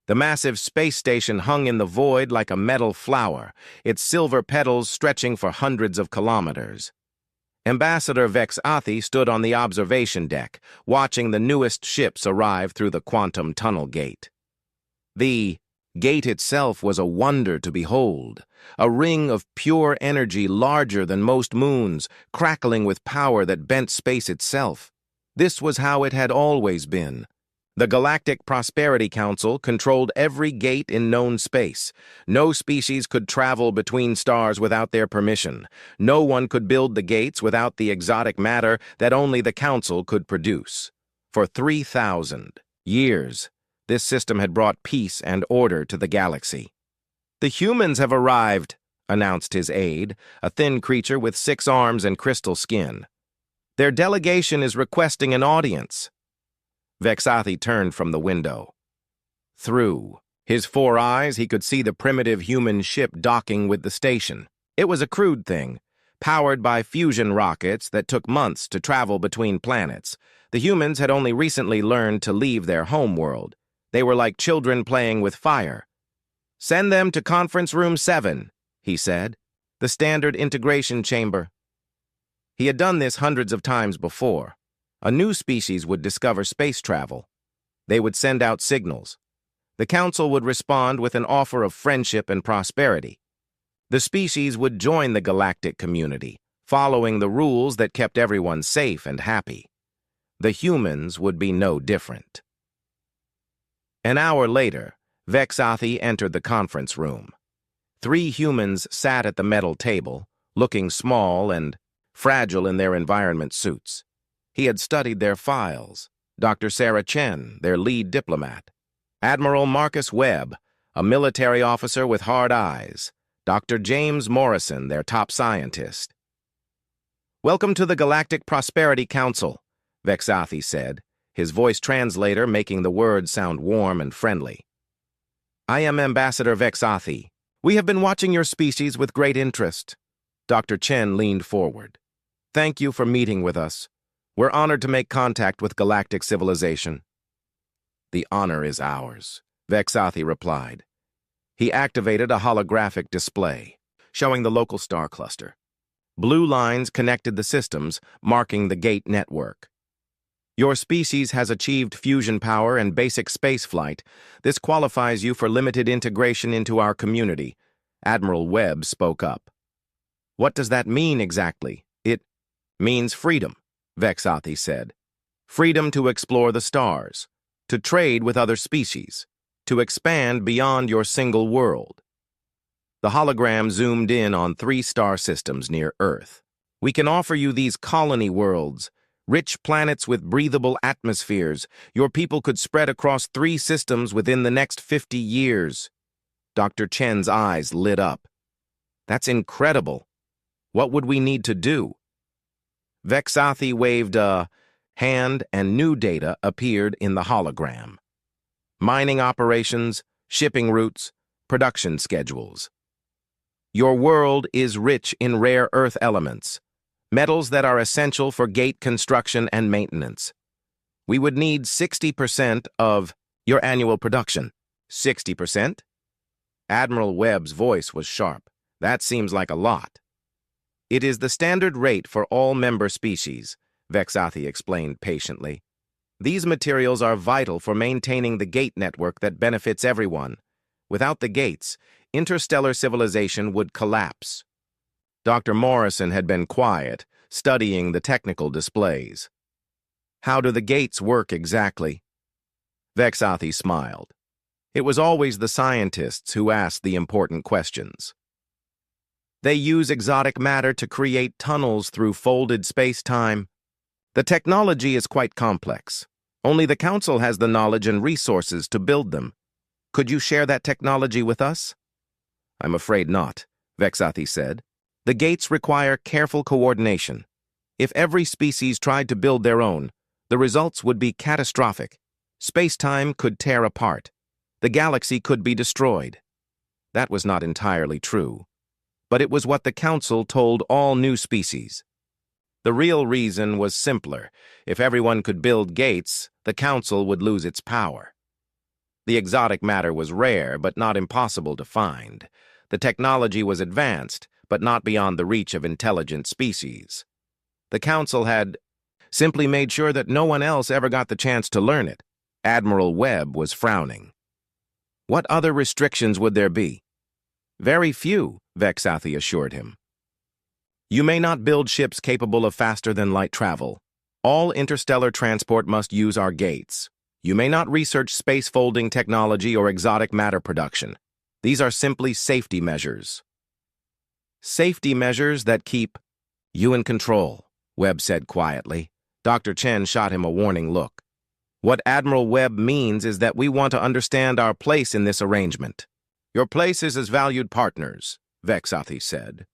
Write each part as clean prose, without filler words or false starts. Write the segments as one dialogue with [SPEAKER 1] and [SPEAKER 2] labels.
[SPEAKER 1] The massive space station hung in the void like a metal flower, its silver petals stretching for hundreds of kilometers. Ambassador Vexathi stood on the observation deck, watching the newest ships arrive through the quantum tunnel gate. The gate itself was a wonder to behold, a ring of pure energy larger than most moons, crackling with power that bent space itself. This was how it had always been. The Galactic Prosperity Council controlled every gate in known space. No species could travel between stars without their permission. No one could build the gates without the exotic matter that only the Council could produce. For 3,000 years, this system had brought peace and order to the galaxy. "The humans have arrived," announced his aide, a thin creature with 6 arms and crystal skin. "Their delegation is requesting an audience." Vexathi turned from the window. Through his 4 eyes, he could see the primitive human ship docking with the station. It was a crude thing, powered by fusion rockets that took months to travel between planets. The humans had only recently learned to leave their homeworld. They were like children playing with fire. "Send them to Conference Room 7, he said, "the standard integration chamber." He had done this hundreds of times before. A new species would discover space travel. They would send out signals. The Council would respond with an offer of friendship and prosperity. The species would join the galactic community, following the rules that kept everyone safe and happy. The humans would be no different. An hour later, Vexathi entered the conference room. 3 humans sat at the metal table, looking small and fragile in their environment suits. He had studied their files. Dr. Sarah Chen, their lead diplomat. Admiral Marcus Webb, a military officer with hard eyes. Dr. James Morrison, their top scientist. "Welcome to the Galactic Prosperity Council," Vexathi said, his voice translator making the words sound warm and friendly. "I am Ambassador Vexathi. We have been watching your species with great interest." Dr. Chen leaned forward. "Thank you for meeting with us. We're honored to make contact with galactic civilization." "The honor is ours," Vexathi replied. He activated a holographic display, showing the local star cluster. Blue lines connected the systems, marking the gate network. "Your species has achieved fusion power and basic spaceflight. This qualifies you for limited integration into our community," Admiral Webb spoke up. "What does that mean exactly?" "It means freedom," Vexathi said. "Freedom to explore the stars, to trade with other species, to expand beyond your single world." The hologram zoomed in on 3 star systems near Earth. "We can offer you these colony worlds, rich planets with breathable atmospheres. Your people could spread across 3 systems within the next 50 years. Dr. Chen's eyes lit up. "That's incredible. What would we need to do?" Vexathi waved a hand and new data appeared in the hologram. Mining operations, shipping routes, production schedules. "Your world is rich in rare earth elements, metals that are essential for gate construction and maintenance. We would need 60% of your annual production." 60%? Admiral Webb's voice was sharp. "That seems like a lot." "It is the standard rate for all member species," Vexathi explained patiently. "These materials are vital for maintaining the gate network that benefits everyone. Without the gates, interstellar civilization would collapse." Dr. Morrison had been quiet, studying the technical displays. "How do the gates work exactly?" Vexathi smiled. It was always the scientists who asked the important questions. "They use exotic matter to create tunnels through folded space-time. The technology is quite complex. Only the Council has the knowledge and resources to build them. Could you share that technology with us?" "I'm afraid not," Vexathi said. "The gates require careful coordination. If every species tried to build their own, the results would be catastrophic. Space-time could tear apart. The galaxy could be destroyed." That was not entirely true, but it was what the Council told all new species. The real reason was simpler. If everyone could build gates, the Council would lose its power. The exotic matter was rare, but not impossible to find. The technology was advanced, but not beyond the reach of intelligent species. The Council had simply made sure that no one else ever got the chance to learn it. Admiral Webb was frowning. What other restrictions would there be? Very few, Vexathi assured him. You may not build ships capable of faster-than-light travel. All interstellar transport must use our gates. You may not research space-folding technology or exotic matter production. These are simply safety measures. Safety measures that keep you in control, Webb said quietly. Dr. Chen shot him a warning look. What Admiral Webb means is that we want to understand our place in this arrangement. Your place is as valued partners, Vexathi said.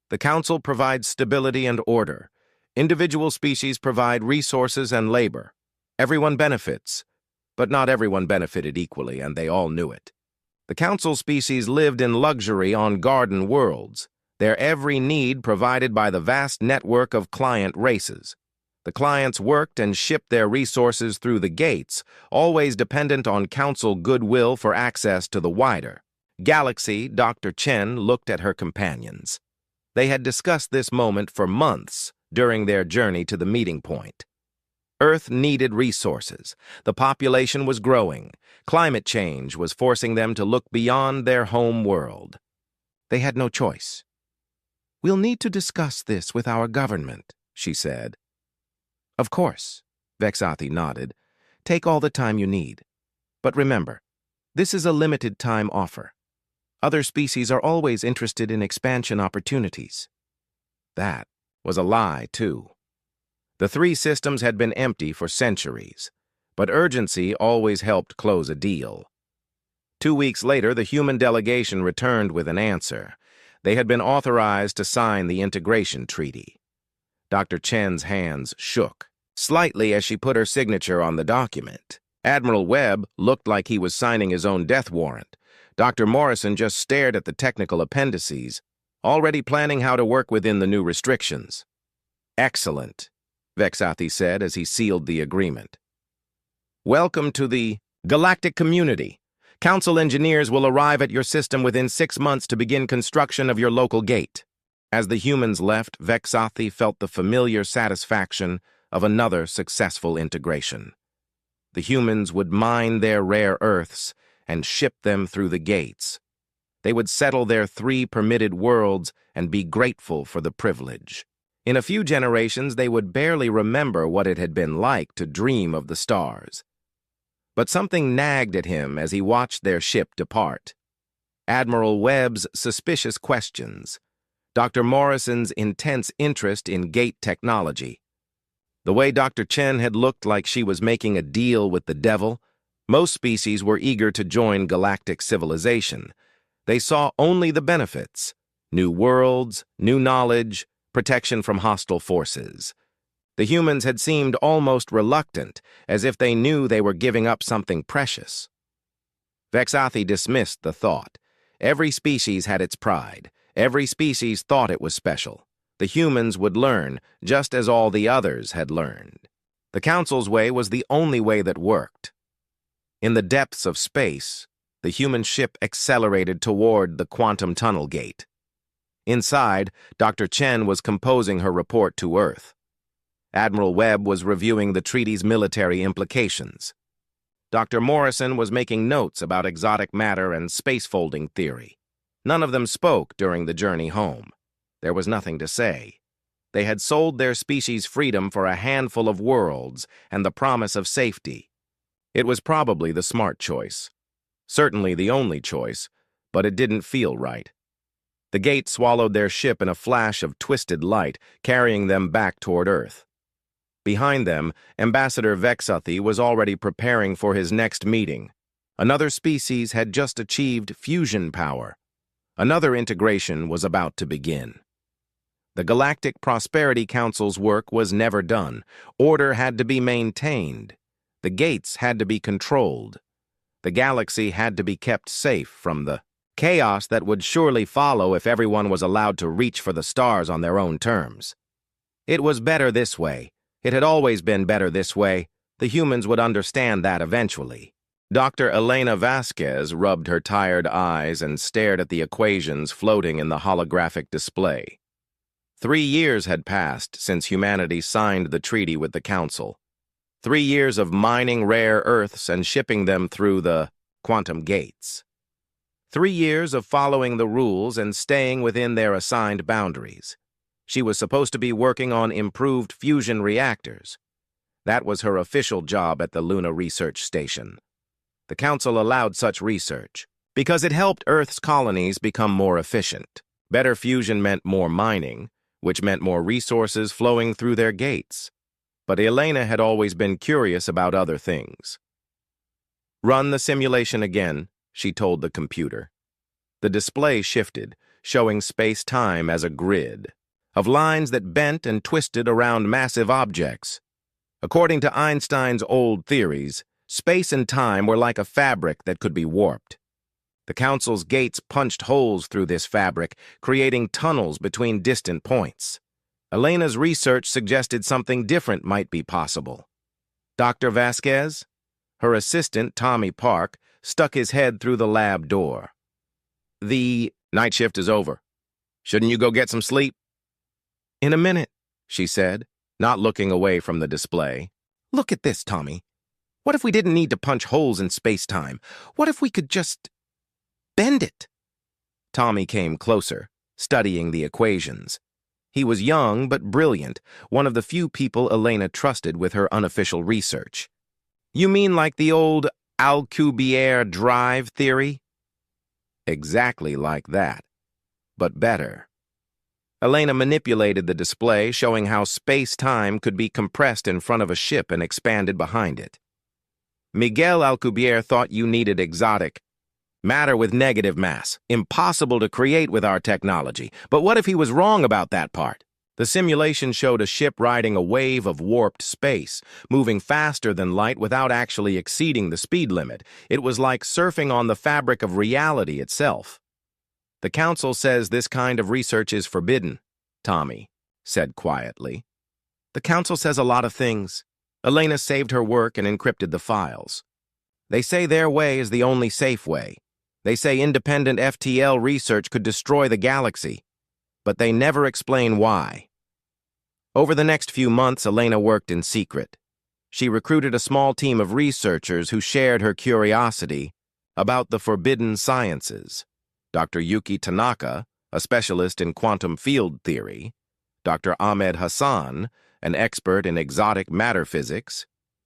[SPEAKER 1] The Council provides stability and order. Individual species provide resources and labor. Everyone benefits, but not everyone benefited equally, and they all knew it. The Council species lived in luxury on garden worlds, their every need provided by the vast network of client races. The clients worked and shipped their resources through the gates, always dependent on Council goodwill for access to the wider galaxy. Dr. Chen looked at her companions. They had discussed this moment for months during their journey to the meeting point. Earth needed resources. The population was growing. Climate change was forcing them to look beyond their home world. They had no choice. We'll need to discuss this with our government, she said. Of course, Vexathi nodded. Take all the time you need. But remember, this is a limited-time offer. Other species are always interested in expansion opportunities. That was a lie, too. The three systems had been empty for centuries, but urgency always helped close a deal. 2 weeks later, the human delegation returned with an answer. They had been authorized to sign the integration treaty. Dr. Chen's hands shook slightly as she put her signature on the document. Admiral Webb looked like he was signing his own death warrant. Dr. Morrison just stared at the technical appendices, already planning how to work within the new restrictions. Excellent, Vexathi said as he sealed the agreement. Welcome to the galactic community. Council engineers will arrive at your system within 6 months to begin construction of your local gate. As the humans left, Vexathi felt the familiar satisfaction of another successful integration. The humans would mine their rare earths and ship them through the gates. They would settle their 3 permitted worlds and be grateful for the privilege. In a few generations, they would barely remember what it had been like to dream of the stars. But something nagged at him as he watched their ship depart. Admiral Webb's suspicious questions, Dr. Morrison's intense interest in gate technology. The way Dr. Chen had looked like she was making a deal with the devil. Most species were eager to join galactic civilization. They saw only the benefits: new worlds, new knowledge, protection from hostile forces. The humans had seemed almost reluctant, as if they knew they were giving up something precious. Vexathi dismissed the thought. Every species had its pride. Every species thought it was special. The humans would learn, just as all the others had learned. The Council's way was the only way that worked. In the depths of space, the human ship accelerated toward the quantum tunnel gate. Inside, Dr. Chen was composing her report to Earth. Admiral Webb was reviewing the treaty's military implications. Dr. Morrison was making notes about exotic matter and space-folding theory. None of them spoke during the journey home. There was nothing to say. They had sold their species freedom for a handful of worlds and the promise of safety. It was probably the smart choice. Certainly the only choice, but it didn't feel right. The gate swallowed their ship in a flash of twisted light, carrying them back toward Earth. Behind them, Ambassador Vexathi was already preparing for his next meeting. Another species had just achieved fusion power. Another integration was about to begin. The Galactic Prosperity Council's work was never done. Order had to be maintained. The gates had to be controlled. The galaxy had to be kept safe from the chaos that would surely follow if everyone was allowed to reach for the stars on their own terms. It was better this way. It had always been better this way. The humans would understand that eventually. Dr. Elena Vasquez rubbed her tired eyes and stared at the equations floating in the holographic display. 3 years had passed since humanity signed the treaty with the Council. 3 years of mining rare earths and shipping them through the quantum gates. 3 years of following the rules and staying within their assigned boundaries. She was supposed to be working on improved fusion reactors. That was her official job at the Luna Research Station. The Council allowed such research because it helped Earth's colonies become more efficient. Better fusion meant more mining, which meant more resources flowing through their gates. But Elena had always been curious about other things. "Run the simulation again," she told the computer. The display shifted, showing space-time as a grid of lines that bent and twisted around massive objects. According to Einstein's old theories, space and time were like a fabric that could be warped. The Council's gates punched holes through this fabric, creating tunnels between distant points. Elena's research suggested something different might be possible. Dr. Vasquez? Her assistant, Tommy Park, stuck his head through the lab door. "The night shift is over. Shouldn't you go get some sleep?" "In a minute," she said, not looking away from the display. "Look at this, Tommy. What if we didn't need to punch holes in space-time? What if we could just bend it?" Tommy came closer, studying the equations. He was young but brilliant, one of the few people Elena trusted with her unofficial research. "You mean like the old Alcubierre drive theory?" Exactly like that, but better. Elena manipulated the display, showing how space-time could be compressed in front of a ship and expanded behind it. "Miguel Alcubierre thought you needed exotic matter with negative mass, impossible to create with our technology. But what if he was wrong about that part?" The simulation showed a ship riding a wave of warped space, moving faster than light without actually exceeding the speed limit. It was like surfing on the fabric of reality itself. "The Council says this kind of research is forbidden," Tommy said quietly. "The Council says a lot of things." Elena saved her work and encrypted the files. "They say their way is the only safe way. They say independent FTL research could destroy the galaxy, but they never explain why." Over the next few months, Elena worked in secret. She recruited a small team of researchers who shared her curiosity about the forbidden sciences. Dr. Yuki Tanaka, a specialist in quantum field theory, Dr. Ahmed Hassan, an expert in exotic matter physics,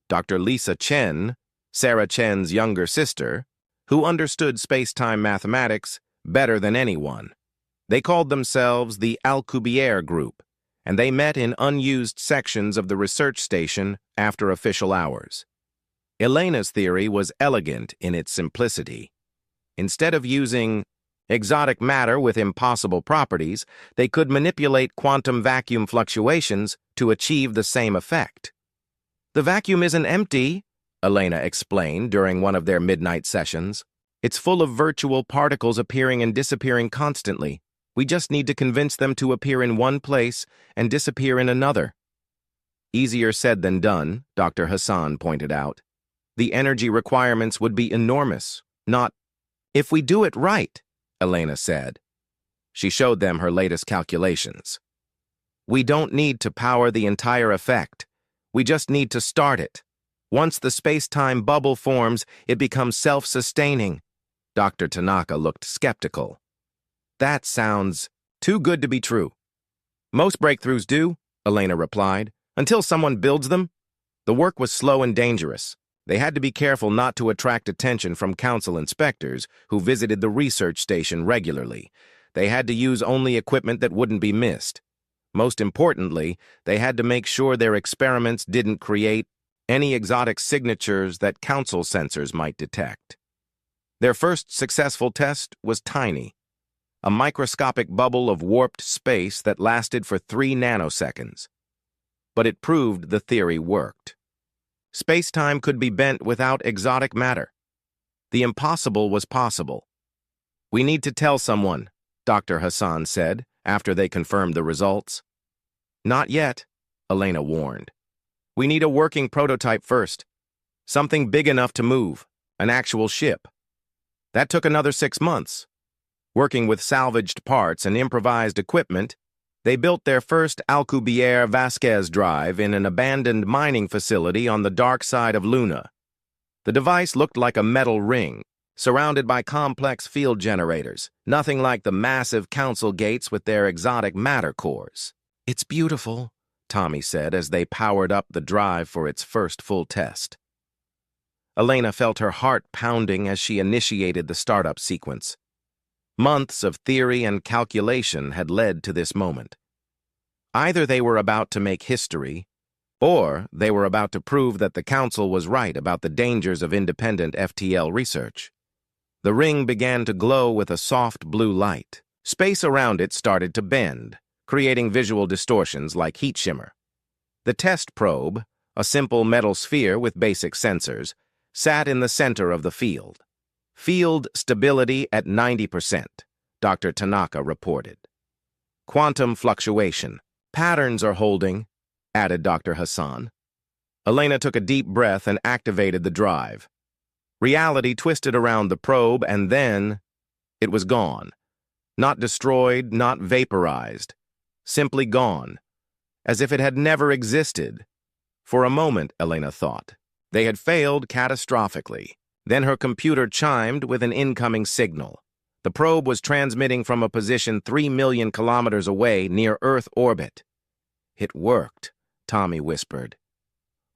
[SPEAKER 1] Dr. Lisa Chen, Sarah Chen's younger sister, who understood space-time mathematics better than anyone. They called themselves the Alcubierre Group, and they met in unused sections of the research station after official hours. Elena's theory was elegant in its simplicity. Instead of using exotic matter with impossible properties, they could manipulate quantum vacuum fluctuations to achieve the same effect. "The vacuum isn't empty," Elena explained during one of their midnight sessions. "It's full of virtual particles appearing and disappearing constantly. We just need to convince them to appear in one place and disappear in another." "Easier said than done," Dr. Hassan pointed out. "The energy requirements would be enormous, not—" "If we do it right," Elena said. She showed them her latest calculations. "We don't need to power the entire effect. We just need to start it. Once the space-time bubble forms, it becomes self-sustaining." Dr. Tanaka looked skeptical. "That sounds too good to be true." "Most breakthroughs do," Elena replied, "until someone builds them." The work was slow and dangerous. They had to be careful not to attract attention from Council inspectors who visited the research station regularly. They had to use only equipment that wouldn't be missed. Most importantly, they had to make sure their experiments didn't create any exotic signatures that Council sensors might detect. Their first successful test was tiny, a microscopic bubble of warped space that lasted for 3 nanoseconds. But it proved the theory worked. Space-time could be bent without exotic matter. The impossible was possible. "We need to tell someone," Dr. Hassan said, after they confirmed the results. "Not yet," Elena warned. "We need a working prototype first. Something big enough to move." an actual ship. That took another 6 months. Working with salvaged parts and improvised equipment, they built their first Alcubierre Vasquez drive in an abandoned mining facility on the dark side of Luna. The device looked like a metal ring, surrounded by complex field generators, nothing like the massive council gates with their exotic matter cores. "It's beautiful," Tommy said as they powered up the drive for its first full test. Elena felt her heart pounding as she initiated the startup sequence. Months of theory and calculation had led to this moment. Either they were about to make history, or they were about to prove that the Council was right about the dangers of independent FTL research. The ring began to glow with a soft blue light. Space around it started to bend, creating visual distortions like heat shimmer. The test probe, a simple metal sphere with basic sensors, sat in the center of the field. "Field stability at 90%, Dr. Tanaka reported. "Quantum fluctuation. Patterns are holding," added Dr. Hassan. Elena took a deep breath and activated the drive. Reality twisted around the probe, and then it was gone. Not destroyed, not vaporized. Simply gone. As if it had never existed. For a moment, Elena thought, they had failed catastrophically. Then her computer chimed with an incoming signal. The probe was transmitting from a position 3 million kilometers away near Earth orbit. "It worked," Tommy whispered.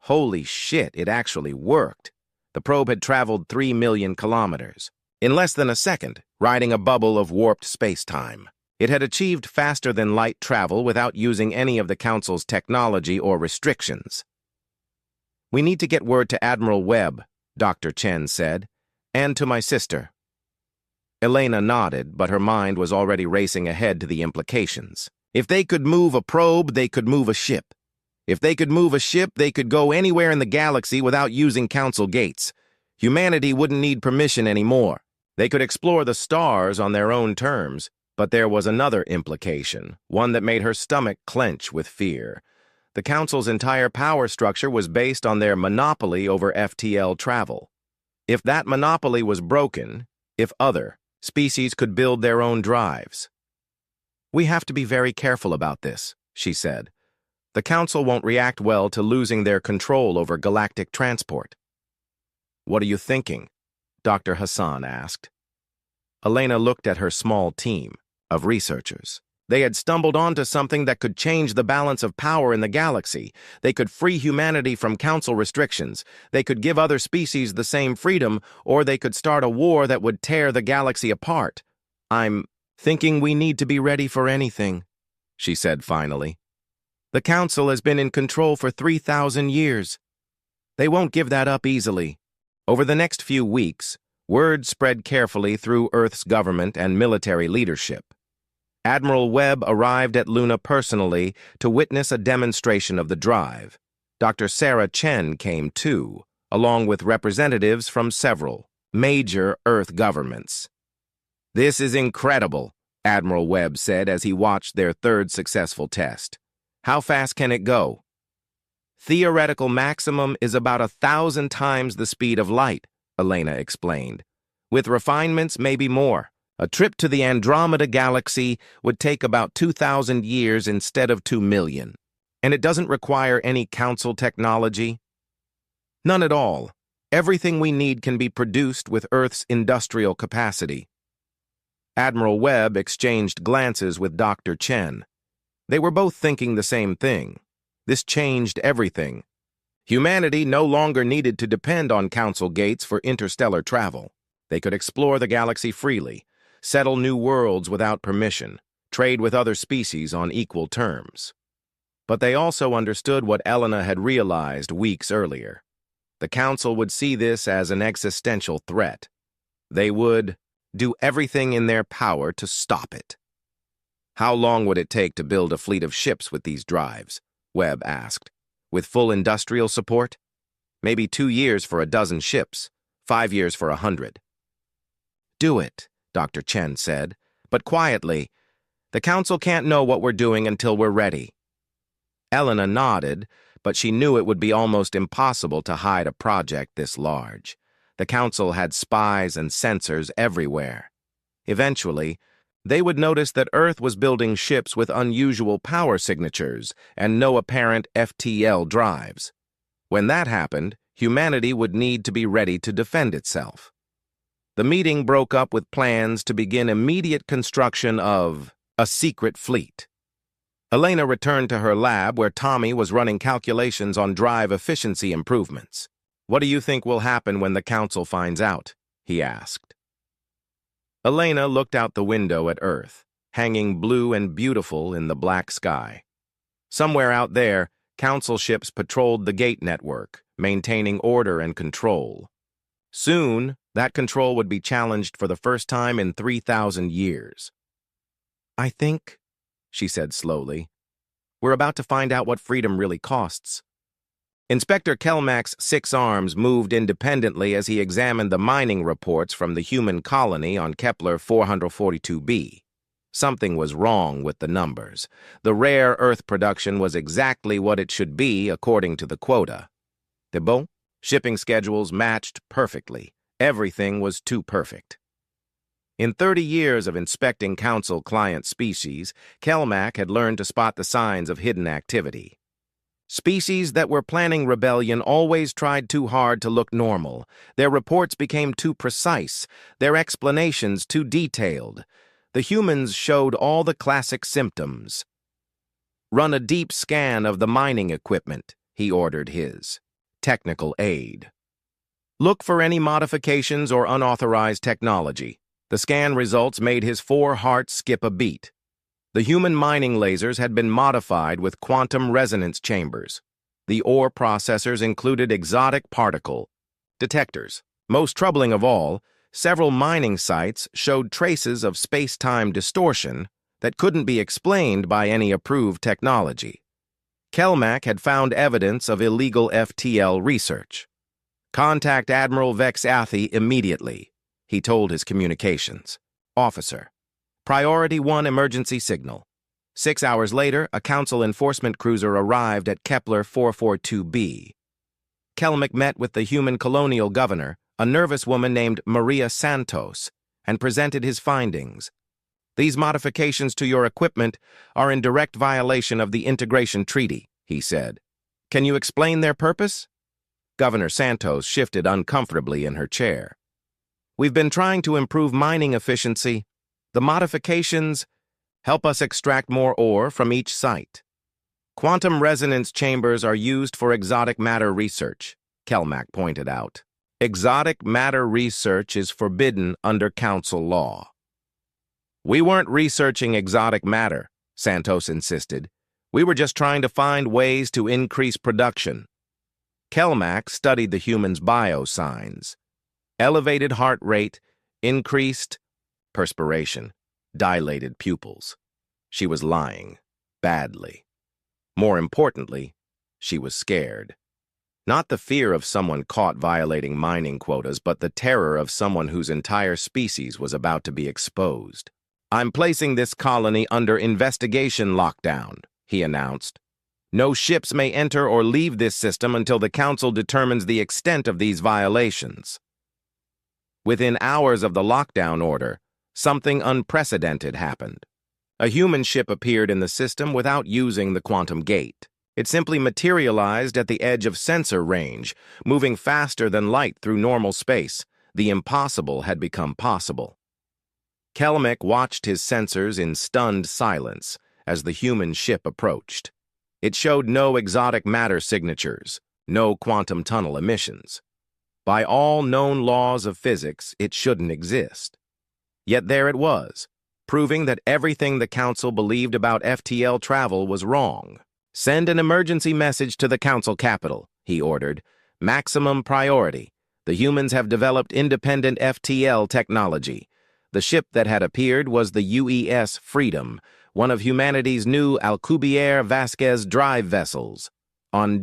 [SPEAKER 1] Holy shit, it actually worked. The probe had traveled 3 million kilometers. In less than a second, riding a bubble of warped space-time. It had achieved faster-than-light travel without using any of the Council's technology or restrictions. "We need to get word to Admiral Webb," Dr. Chen said, "and to my sister." Elena nodded, but her mind was already racing ahead to the implications. If they could move a probe, they could move a ship. If they could move a ship, they could go anywhere in the galaxy without using Council gates. Humanity wouldn't need permission anymore. They could explore the stars on their own terms, but there was another implication, one that made her stomach clench with fear. The Council's entire power structure was based on their monopoly over FTL travel. If that monopoly was broken, if other species could build their own drives. "We have to be very careful about this," she said. "The Council won't react well to losing their control over galactic transport." "What are you thinking?" Dr. Hassan asked. Elena looked at her small team of researchers. They had stumbled onto something that could change the balance of power in the galaxy. They could free humanity from Council restrictions. They could give other species the same freedom, or they could start a war that would tear the galaxy apart. "I'm thinking we need to be ready for anything," she said finally. "The Council has been in control for 3,000 years. They won't give that up easily." Over the next few weeks, word spread carefully through Earth's government and military leadership. Admiral Webb arrived at Luna personally to witness a demonstration of the drive. Dr. Sarah Chen came too, along with representatives from several major Earth governments. "This is incredible," Admiral Webb said as he watched their third successful test. "How fast can it go?" "Theoretical maximum is about 1,000 times the speed of light," Elena explained. "With refinements, maybe more. A trip to the Andromeda Galaxy would take about 2,000 years instead of 2 million. And it doesn't require any Council technology." "None at all. Everything we need can be produced with Earth's industrial capacity." Admiral Webb exchanged glances with Dr. Chen. They were both thinking the same thing. This changed everything. Humanity no longer needed to depend on Council gates for interstellar travel. They could explore the galaxy freely, settle new worlds without permission, trade with other species on equal terms. But they also understood what Elena had realized weeks earlier. The Council would see this as an existential threat. They would do everything in their power to stop it. "How long would it take to build a fleet of ships with these drives?" Webb asked. "With full industrial support? Maybe 2 years for a dozen ships, 5 years for 100. "Do it," Dr. Chen said, "but quietly. The Council can't know what we're doing until we're ready." Elena nodded, but she knew it would be almost impossible to hide a project this large. The Council had spies and sensors everywhere. Eventually, they would notice that Earth was building ships with unusual power signatures and no apparent FTL drives. When that happened, humanity would need to be ready to defend itself. The meeting broke up with plans to begin immediate construction of a secret fleet. Elena returned to her lab where Tommy was running calculations on drive efficiency improvements. "What do you think will happen when the Council finds out?" he asked. Elena looked out the window at Earth, hanging blue and beautiful in the black sky. Somewhere out there, Council ships patrolled the gate network, maintaining order and control. Soon, that control would be challenged for the first time in 3,000 years. "I think," she said slowly, "we're about to find out what freedom really costs." Inspector Kelmack's 6 arms moved independently as he examined the mining reports from the human colony on Kepler 442b. Something was wrong with the numbers. The rare Earth production was exactly what it should be according to the quota. C'est bon? Shipping schedules matched perfectly. Everything was too perfect. In 30 years of inspecting Council client species, Kelmack had learned to spot the signs of hidden activity. Species that were planning rebellion always tried too hard to look normal. Their reports became too precise, their explanations too detailed. The humans showed all the classic symptoms. "Run a deep scan of the mining equipment," he ordered his technical aide. "Look for any modifications or unauthorized technology." The scan results made his 4 hearts skip a beat. The human mining lasers had been modified with quantum resonance chambers. The ore processors included exotic particle detectors. Most troubling of all, several mining sites showed traces of space-time distortion that couldn't be explained by any approved technology. Kelmack had found evidence of illegal FTL research. "Contact Admiral Vex Athi immediately," he told his communications officer. "Priority 1 emergency signal." 6 hours later, a Council enforcement cruiser arrived at Kepler 442b. Kelmack met with the human colonial governor, a nervous woman named Maria Santos, and presented his findings. "These modifications to your equipment are in direct violation of the Integration Treaty," he said. "Can you explain their purpose?" Governor Santos shifted uncomfortably in her chair. "We've been trying to improve mining efficiency. The modifications help us extract more ore from each site. Quantum resonance chambers are used for exotic matter research," Kelmack pointed out. "Exotic matter research is forbidden under Council law." "We weren't researching exotic matter," Santos insisted. "We were just trying to find ways to increase production." Kelmack studied the human's biosigns. Elevated heart rate, increased perspiration, dilated pupils. She was lying, badly. More importantly, she was scared. Not the fear of someone caught violating mining quotas, but the terror of someone whose entire species was about to be exposed. "I'm placing this colony under investigation lockdown," he announced. "No ships may enter or leave this system until the Council determines the extent of these violations." Within hours of the lockdown order, something unprecedented happened. A human ship appeared in the system without using the quantum gate. It simply materialized at the edge of sensor range, moving faster than light through normal space. The impossible had become possible. Kelmack watched his sensors in stunned silence as the human ship approached. It showed no exotic matter signatures, no quantum tunnel emissions. By all known laws of physics, it shouldn't exist. Yet there it was, proving that everything the Council believed about FTL travel was wrong. "Send an emergency message to the Council capital," he ordered. "Maximum priority. The humans have developed independent FTL technology." The ship that had appeared was the UES Freedom, one of humanity's new Alcubierre Vasquez drive vessels. On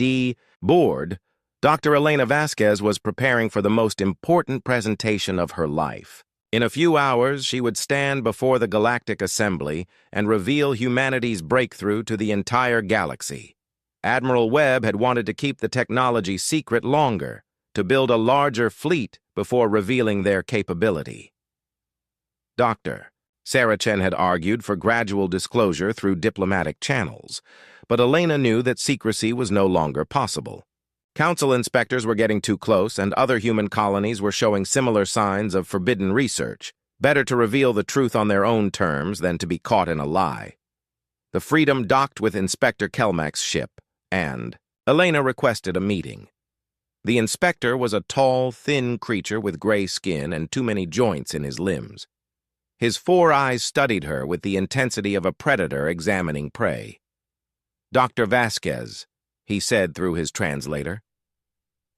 [SPEAKER 1] board, Dr. Elena Vasquez was preparing for the most important presentation of her life. In a few hours, she would stand before the Galactic Assembly and reveal humanity's breakthrough to the entire galaxy. Admiral Webb had wanted to keep the technology secret longer, to build a larger fleet before revealing their capability. Dr. Saracen had argued for gradual disclosure through diplomatic channels, but Elena knew that secrecy was no longer possible. Council inspectors were getting too close, and other human colonies were showing similar signs of forbidden research. Better to reveal the truth on their own terms than to be caught in a lie. The Freedom docked with Inspector Kelmack's ship, and Elena requested a meeting. The inspector was a tall, thin creature with gray skin and too many joints in his limbs. His 4 eyes studied her with the intensity of a predator examining prey. "Dr. Vasquez," he said through his translator,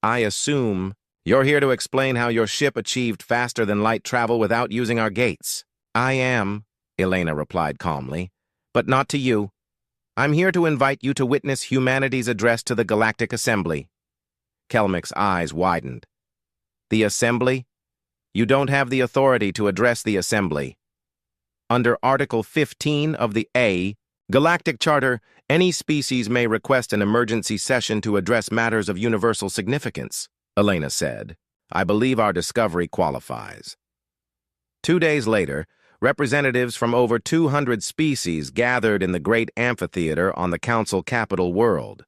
[SPEAKER 1] "I assume you're here to explain how your ship achieved faster-than-light travel without using our gates." "I am," Elena replied calmly, "but not to you. I'm here to invite you to witness humanity's address to the Galactic Assembly." Kelmack's eyes widened. "The Assembly? You don't have the authority to address the Assembly. Under Article 15 of the Galactic Charter, any species may request an emergency session to address matters of universal significance," Elena said. "I believe our discovery qualifies." 2 days later, representatives from over 200 species gathered in the great amphitheater on the Council capital world.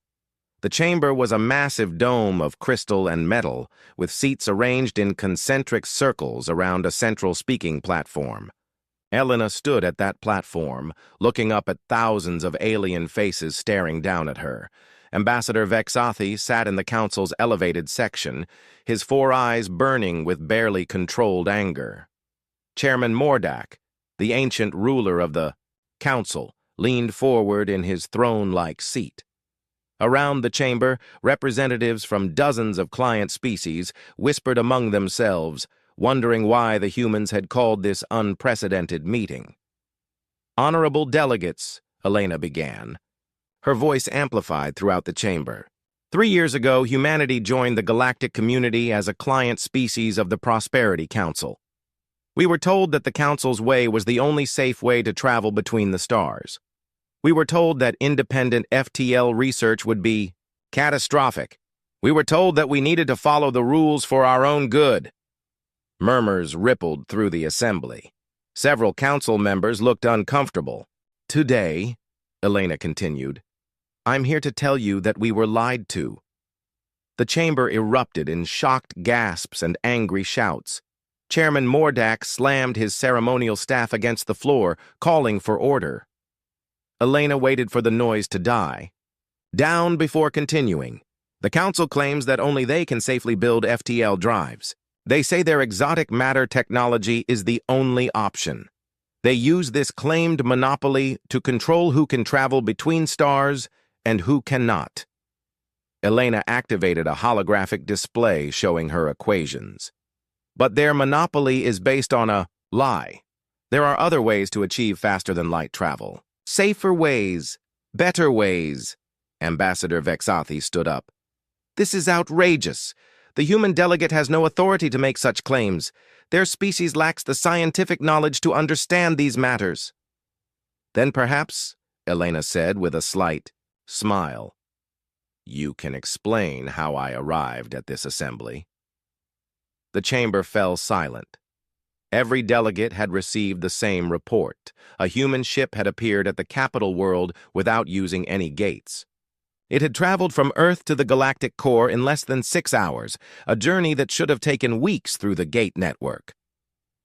[SPEAKER 1] The chamber was a massive dome of crystal and metal, with seats arranged in concentric circles around a central speaking platform. Elena stood at that platform, looking up at thousands of alien faces staring down at her. Ambassador Vexathi sat in the council's elevated section, his 4 eyes burning with barely controlled anger. Chairman Mordak, the ancient ruler of the council, leaned forward in his throne-like seat. Around the chamber, representatives from dozens of client species whispered among themselves, wondering why the humans had called this unprecedented meeting. "Honorable delegates," Elena began. Her voice amplified throughout the chamber. 3 years ago, humanity joined the galactic community as a client species of the Prosperity Council. We were told that the Council's way was the only safe way to travel between the stars. We were told that independent FTL research would be catastrophic. We were told that we needed to follow the rules for our own good. Murmurs rippled through the assembly. Several council members looked uncomfortable. "Today," Elena continued, "I'm here to tell you that we were lied to." The chamber erupted in shocked gasps and angry shouts. Chairman Mordak slammed his ceremonial staff against the floor, calling for order. Elena waited for the noise to die. Down before continuing. The council claims that only they can safely build FTL drives. They say their exotic matter technology is the only option. They use this claimed monopoly to control who can travel between stars and who cannot. Elena activated a holographic display showing her equations. But their monopoly is based on a lie. There are other ways to achieve faster-than-light travel. Safer ways, better ways. Ambassador Vexathi stood up. "This is outrageous. The human delegate has no authority to make such claims. Their species lacks the scientific knowledge to understand these matters." "Then perhaps," Elena said with a slight smile, "you can explain how I arrived at this assembly." The chamber fell silent. Every delegate had received the same report. A human ship had appeared at the capital world without using any gates. It had traveled from Earth to the galactic core in less than 6 hours, a journey that should have taken weeks through the gate network.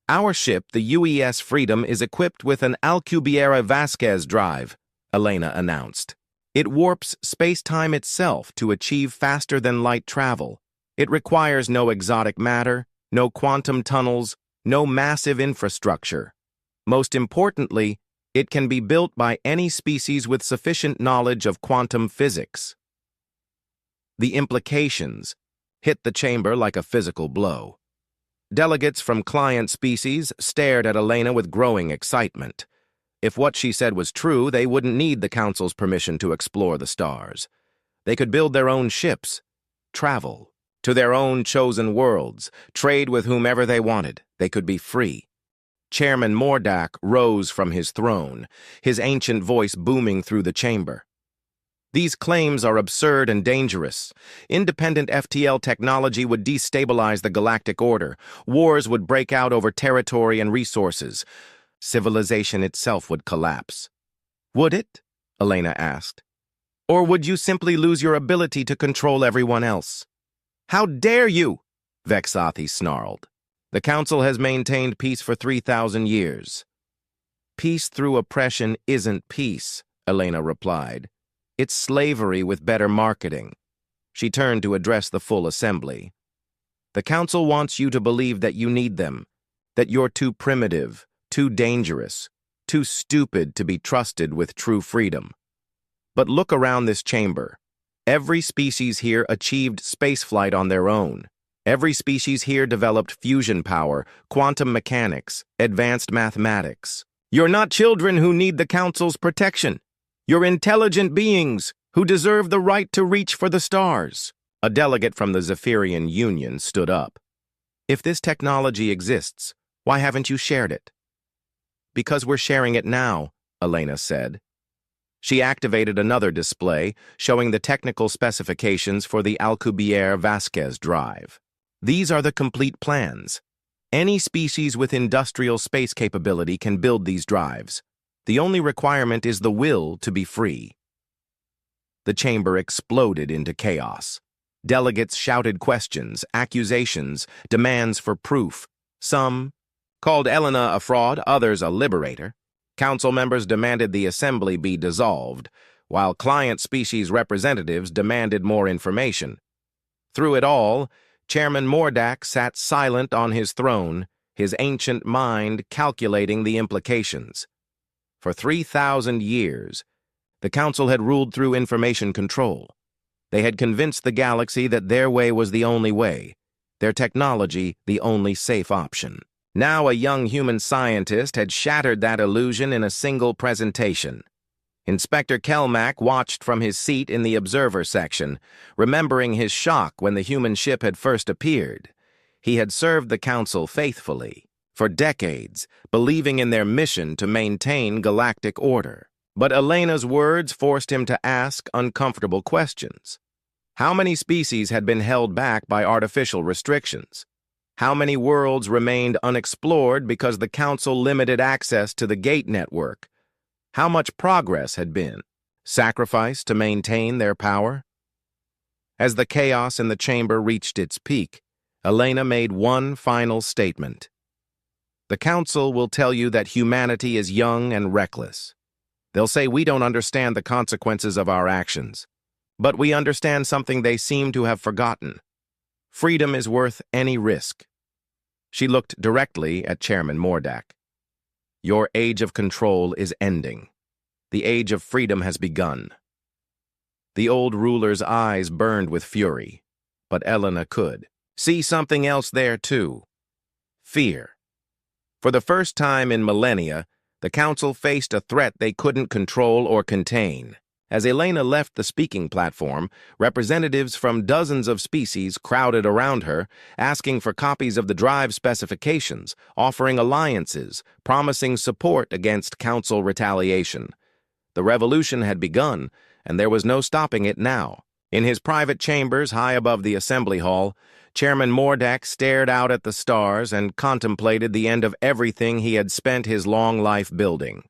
[SPEAKER 1] "Our ship, the UES Freedom, is equipped with an Alcubierre Vasquez drive," Elena announced. "It warps space-time itself to achieve faster-than-light travel. It requires no exotic matter, no quantum tunnels, no massive infrastructure. Most importantly, it can be built by any species with sufficient knowledge of quantum physics." The implications hit the chamber like a physical blow. Delegates from client species stared at Elena with growing excitement. If what she said was true, they wouldn't need the Council's permission to explore the stars. They could build their own ships, travel to their own chosen worlds, trade with whomever they wanted. They could be free. Chairman Mordak rose from his throne, his ancient voice booming through the chamber. These claims are absurd and dangerous. Independent FTL technology would destabilize the galactic order. Wars would break out over territory and resources. Civilization itself would collapse. Would it? Elena asked. Or would you simply lose your ability to control everyone else? How dare you? Vexathi snarled. The Council has maintained peace for 3,000 years. Peace through oppression isn't peace, Elena replied. It's slavery with better marketing. She turned to address the full assembly. The Council wants you to believe that you need them, that you're too primitive, too dangerous, too stupid to be trusted with true freedom. But look around this chamber. Every species here achieved spaceflight on their own. Every species here developed fusion power, quantum mechanics, advanced mathematics. You're not children who need the Council's protection. You're intelligent beings who deserve the right to reach for the stars. A delegate from the Zephyrian Union stood up. If this technology exists, why haven't you shared it? Because we're sharing it now, Elena said. She activated another display showing the technical specifications for the Alcubierre-Vasquez drive. These are the complete plans. Any species with industrial space capability can build these drives. The only requirement is the will to be free. The chamber exploded into chaos. Delegates shouted questions, accusations, demands for proof. Some called Elena a fraud, others a liberator. Council members demanded the assembly be dissolved, while client species representatives demanded more information. Through it all, Chairman Mordak sat silent on his throne, his ancient mind calculating the implications. For 3,000 years, the Council had ruled through information control. They had convinced the galaxy that their way was the only way, their technology the only safe option. Now a young human scientist had shattered that illusion in a single presentation. Inspector Kelmack watched from his seat in the observer section, remembering his shock when the human ship had first appeared. He had served the Council faithfully, for decades, believing in their mission to maintain galactic order. But Elena's words forced him to ask uncomfortable questions. How many species had been held back by artificial restrictions? How many worlds remained unexplored because the Council limited access to the gate network? How much progress had been sacrificed to maintain their power? As the chaos in the chamber reached its peak, Elena made one final statement. The Council will tell you that humanity is young and reckless. They'll say we don't understand the consequences of our actions, but we understand something they seem to have forgotten. Freedom is worth any risk. She looked directly at Chairman Mordak. Your age of control is ending. The age of freedom has begun. The old ruler's eyes burned with fury, but Elena could see something else there too. Fear. For the first time in millennia, the Council faced a threat they couldn't control or contain. As Elena left the speaking platform, representatives from dozens of species crowded around her, asking for copies of the drive specifications, offering alliances, promising support against Council retaliation. The revolution had begun, and there was no stopping it now. In his private chambers high above the assembly hall, Chairman Mordak stared out at the stars and contemplated the end of everything he had spent his long life building.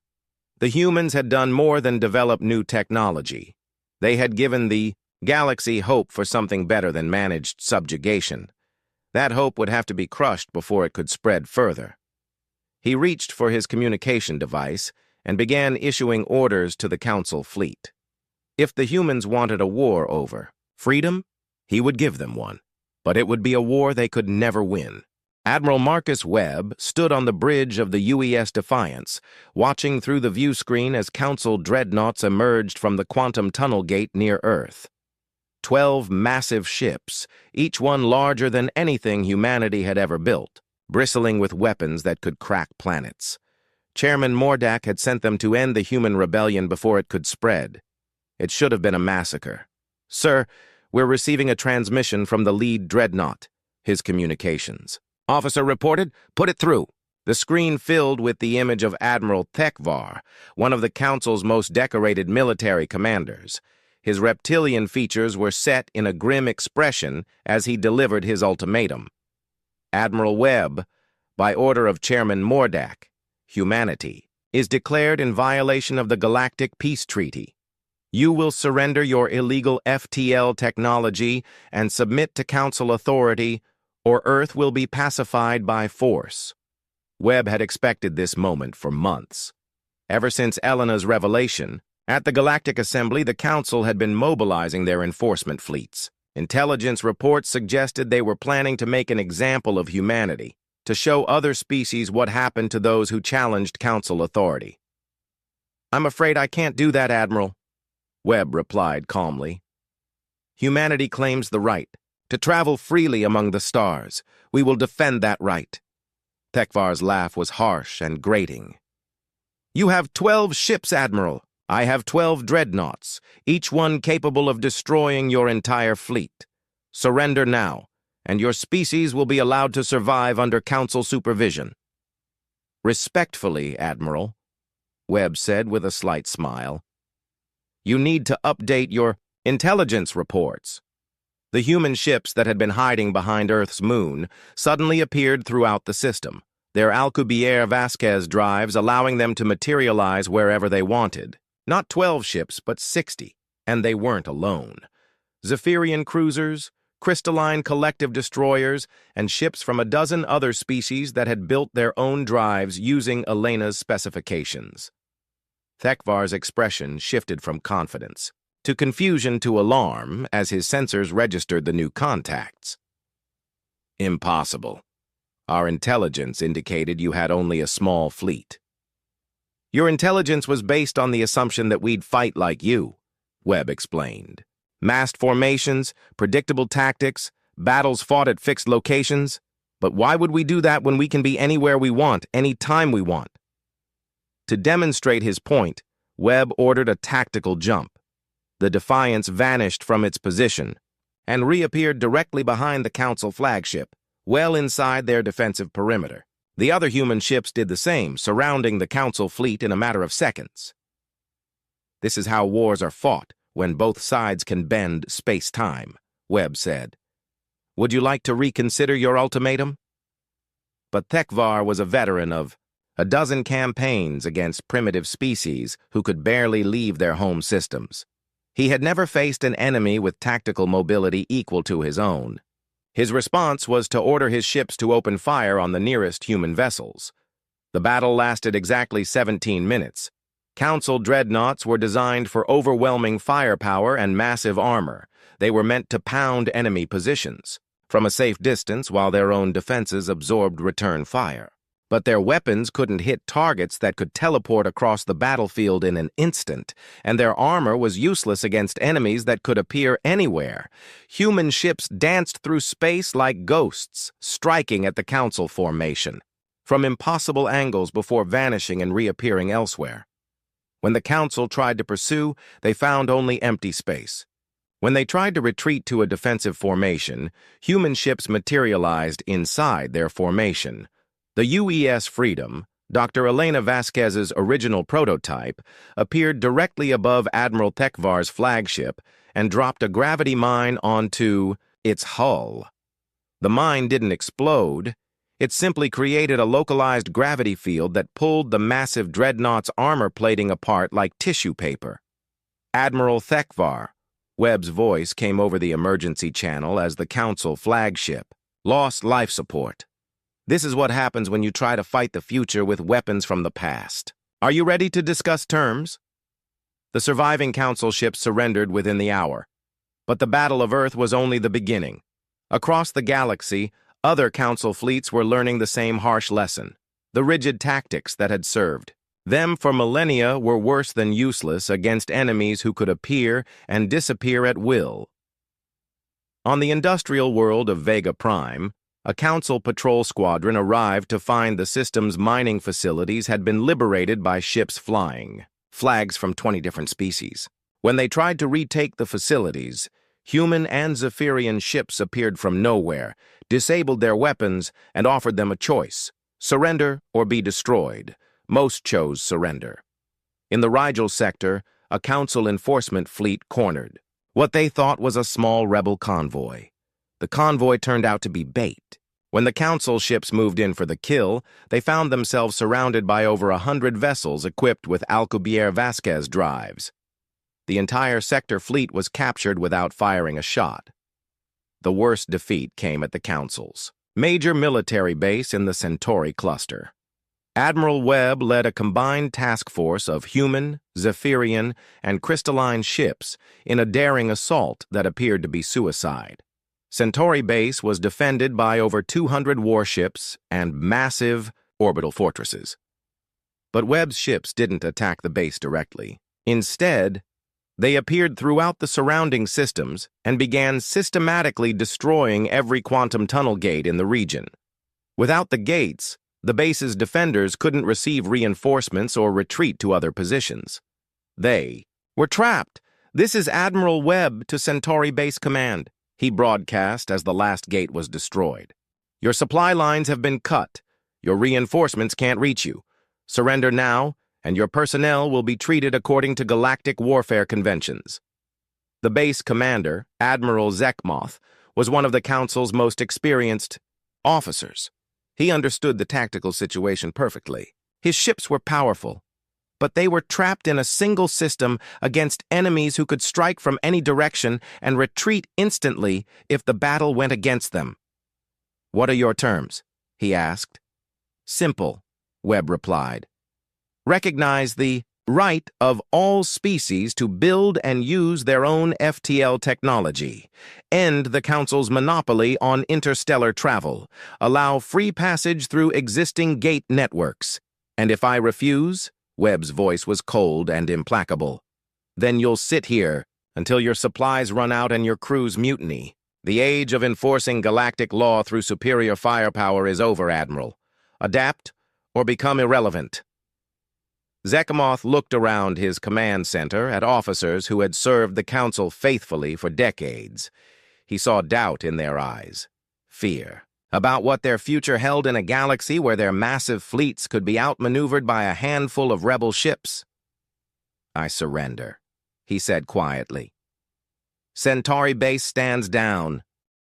[SPEAKER 1] The humans had done more than develop new technology. They had given the galaxy hope for something better than managed subjugation. That hope would have to be crushed before it could spread further. He reached for his communication device and began issuing orders to the Council fleet. If the humans wanted a war over freedom, he would give them one. But it would be a war they could never win. Admiral Marcus Webb stood on the bridge of the UES Defiance, watching through the view screen as Council dreadnoughts emerged from the quantum tunnel gate near Earth. 12 massive ships, each one larger than anything humanity had ever built, bristling with weapons that could crack planets. Chairman Mordak had sent them to end the human rebellion before it could spread. It should have been a massacre. Sir, we're receiving a transmission from the lead dreadnought, his communications. Officer reported, put it through. The screen filled with the image of Admiral Thekvar, one of the Council's most decorated military commanders. His reptilian features were set in a grim expression as he delivered his ultimatum. Admiral Webb, by order of Chairman Mordak, humanity is declared in violation of the Galactic Peace Treaty. You will surrender your illegal FTL technology and submit to Council authority, or Earth will be pacified by force. Webb had expected this moment for months. Ever since Elena's revelation, at the Galactic Assembly, the Council had been mobilizing their enforcement fleets. Intelligence reports suggested they were planning to make an example of humanity, to show other species what happened to those who challenged Council authority. "I'm afraid I can't do that, Admiral," Webb replied calmly. "Humanity claims the right to travel freely among the stars. We will defend that right." Tekvar's laugh was harsh and grating. "You have 12 ships, Admiral. I have 12 dreadnoughts, each one capable of destroying your entire fleet. Surrender now, and your species will be allowed to survive under Council supervision." "Respectfully, Admiral," Webb said with a slight smile, "you need to update your intelligence reports." The human ships that had been hiding behind Earth's moon suddenly appeared throughout the system, their Alcubierre Vasquez drives allowing them to materialize wherever they wanted. Not 12 ships, but 60, and they weren't alone. Zephyrian cruisers, crystalline collective destroyers, and ships from a dozen other species that had built their own drives using Elena's specifications. Tekvar's expression shifted from confidence to confusion to alarm as his sensors registered the new contacts. "Impossible. Our intelligence indicated you had only a small fleet." "Your intelligence was based on the assumption that we'd fight like you," Webb explained. "Massed formations, predictable tactics, battles fought at fixed locations. But why would we do that when we can be anywhere we want, any time we want?" To demonstrate his point, Webb ordered a tactical jump. The Defiance vanished from its position and reappeared directly behind the Council flagship, well inside their defensive perimeter. The other human ships did the same, surrounding the Council fleet in a matter of seconds. "This is how wars are fought, when both sides can bend space-time," Webb said. "Would you like to reconsider your ultimatum?" But Tekvar was a veteran of a dozen campaigns against primitive species who could barely leave their home systems. He had never faced an enemy with tactical mobility equal to his own. His response was to order his ships to open fire on the nearest human vessels. The battle lasted exactly 17 minutes. Council dreadnoughts were designed for overwhelming firepower and massive armor. They were meant to pound enemy positions from a safe distance while their own defenses absorbed return fire. But their weapons couldn't hit targets that could teleport across the battlefield in an instant, and their armor was useless against enemies that could appear anywhere. Human ships danced through space like ghosts, striking at the Council formation from impossible angles before vanishing and reappearing elsewhere. When the Council tried to pursue, they found only empty space. When they tried to retreat to a defensive formation, human ships materialized inside their formation. The UES Freedom, Dr. Elena Vasquez's original prototype, appeared directly above Admiral Tekvar's flagship and dropped a gravity mine onto its hull. The mine didn't explode. It simply created a localized gravity field that pulled the massive dreadnought's armor plating apart like tissue paper. "Admiral Tekvar," Webb's voice came over the emergency channel as the Council flagship, "lost life support. This is what happens when you try to fight the future with weapons from the past. Are you ready to discuss terms?" The surviving Council ships surrendered within the hour. But the Battle of Earth was only the beginning. Across the galaxy, other Council fleets were learning the same harsh lesson. The rigid tactics that had served them for millennia were worse than useless against enemies who could appear and disappear at will. On the industrial world of Vega Prime, a Council patrol squadron arrived to find the system's mining facilities had been liberated by ships flying flags from 20 different species. When they tried to retake the facilities, human and Zephyrian ships appeared from nowhere, disabled their weapons, and offered them a choice: surrender or be destroyed. Most chose surrender. In the Rigel sector, a council enforcement fleet cornered what they thought was a small rebel convoy. The convoy turned out to be bait. When the council ships moved in for the kill, they found themselves surrounded by over 100 vessels equipped with Alcubierre-Vasquez drives. The entire sector fleet was captured without firing a shot. The worst defeat came at the council's major military base in the Centauri cluster. Admiral Webb led a combined task force of human, Zephyrian, and crystalline ships in a daring assault that appeared to be suicide. Centauri base was defended by over 200 warships and massive orbital fortresses. But Webb's ships didn't attack the base directly. Instead, they appeared throughout the surrounding systems and began systematically destroying every quantum tunnel gate in the region. Without the gates, the base's defenders couldn't receive reinforcements or retreat to other positions. They were trapped. "This is Admiral Webb to Centauri Base Command," he broadcast as the last gate was destroyed. "Your supply lines have been cut. Your reinforcements can't reach you. Surrender now, and your personnel will be treated according to galactic warfare conventions." The base commander, Admiral Zekmoth, was one of the Council's most experienced officers. He understood the tactical situation perfectly. His ships were powerful, but they were trapped in a single system against enemies who could strike from any direction and retreat instantly if the battle went against them. "What are your terms?" he asked. "Simple," Webb replied. "Recognize the right of all species to build and use their own FTL technology, end the Council's monopoly on interstellar travel, allow free passage through existing gate networks, and if I refuse," Webb's voice was cold and implacable, "then you'll sit here until your supplies run out and your crews mutiny. The age of enforcing galactic law through superior firepower is over, Admiral. Adapt or become irrelevant." Zekmoth looked around his command center at officers who had served the Council faithfully for decades. He saw doubt in their eyes, fear, about what their future held in a galaxy where their massive fleets could be outmaneuvered by a handful of rebel ships. "I surrender," he said quietly. "Centauri base stands down."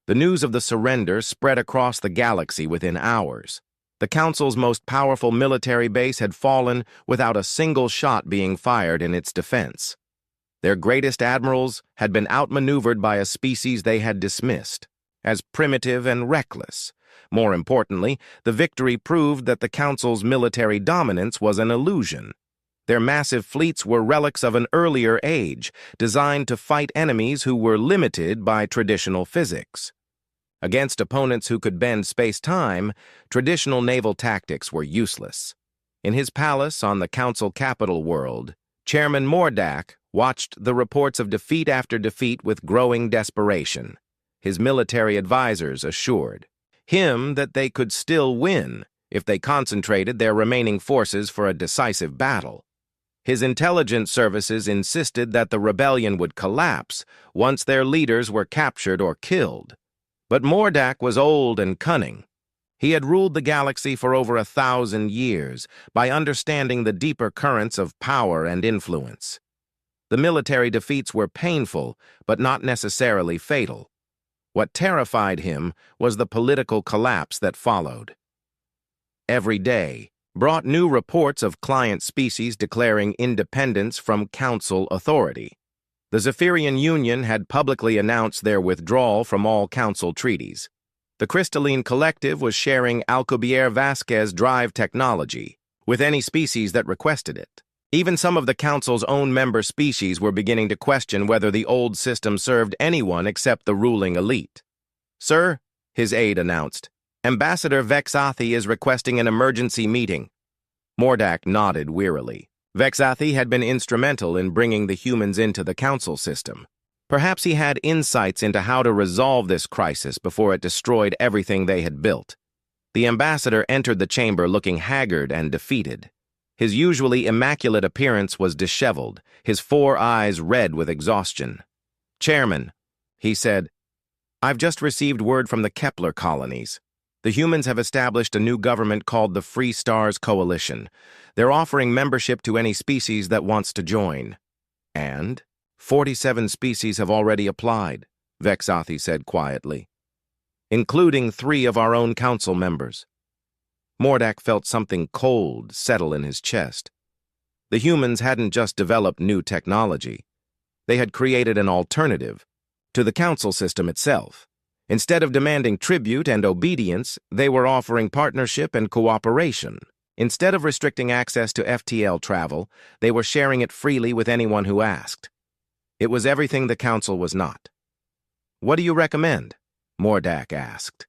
[SPEAKER 1] The news of the surrender spread across the galaxy within hours. The Council's most powerful military base had fallen without a single shot being fired in its defense. Their greatest admirals had been outmaneuvered by a species they had dismissed as primitive and reckless. More importantly, the victory proved that the Council's military dominance was an illusion. Their massive fleets were relics of an earlier age, designed to fight enemies who were limited by traditional physics. Against opponents who could bend space-time, traditional naval tactics were useless. In his palace on the Council capital world, Chairman Mordak watched the reports of defeat after defeat with growing desperation. His military advisors assured him that they could still win if they concentrated their remaining forces for a decisive battle. His intelligence services insisted that the rebellion would collapse once their leaders were captured or killed. But Mordak was old and cunning. He had ruled the galaxy for over 1,000 years by understanding the deeper currents of power and influence. The military defeats were painful, but not necessarily fatal. What terrified him was the political collapse that followed. Every day brought new reports of client species declaring independence from Council authority. The Zephyrian Union had publicly announced their withdrawal from all Council treaties. The Crystalline Collective was sharing Alcubierre-Vasquez drive technology with any species that requested it. Even some of the Council's own member species were beginning to question whether the old system served anyone except the ruling elite. "Sir," his aide announced, "Ambassador Vexathi is requesting an emergency meeting." Mordak nodded wearily. Vexathi had been instrumental in bringing the humans into the Council system. Perhaps he had insights into how to resolve this crisis before it destroyed everything they had built. The ambassador entered the chamber looking haggard and defeated. His usually immaculate appearance was disheveled, his 4 eyes red with exhaustion. "Chairman," he said, "I've just received word from the Kepler colonies. The humans have established a new government called the Free Stars Coalition. They're offering membership to any species that wants to join." And 47 species have already applied, Vexathi said quietly, including 3 of our own council members. Mordak felt something cold settle in his chest. The humans hadn't just developed new technology. They had created an alternative to the council system itself. Instead of demanding tribute and obedience, they were offering partnership and cooperation. Instead of restricting access to FTL travel, they were sharing it freely with anyone who asked. It was everything the council was not. "What do you recommend?" Mordak asked.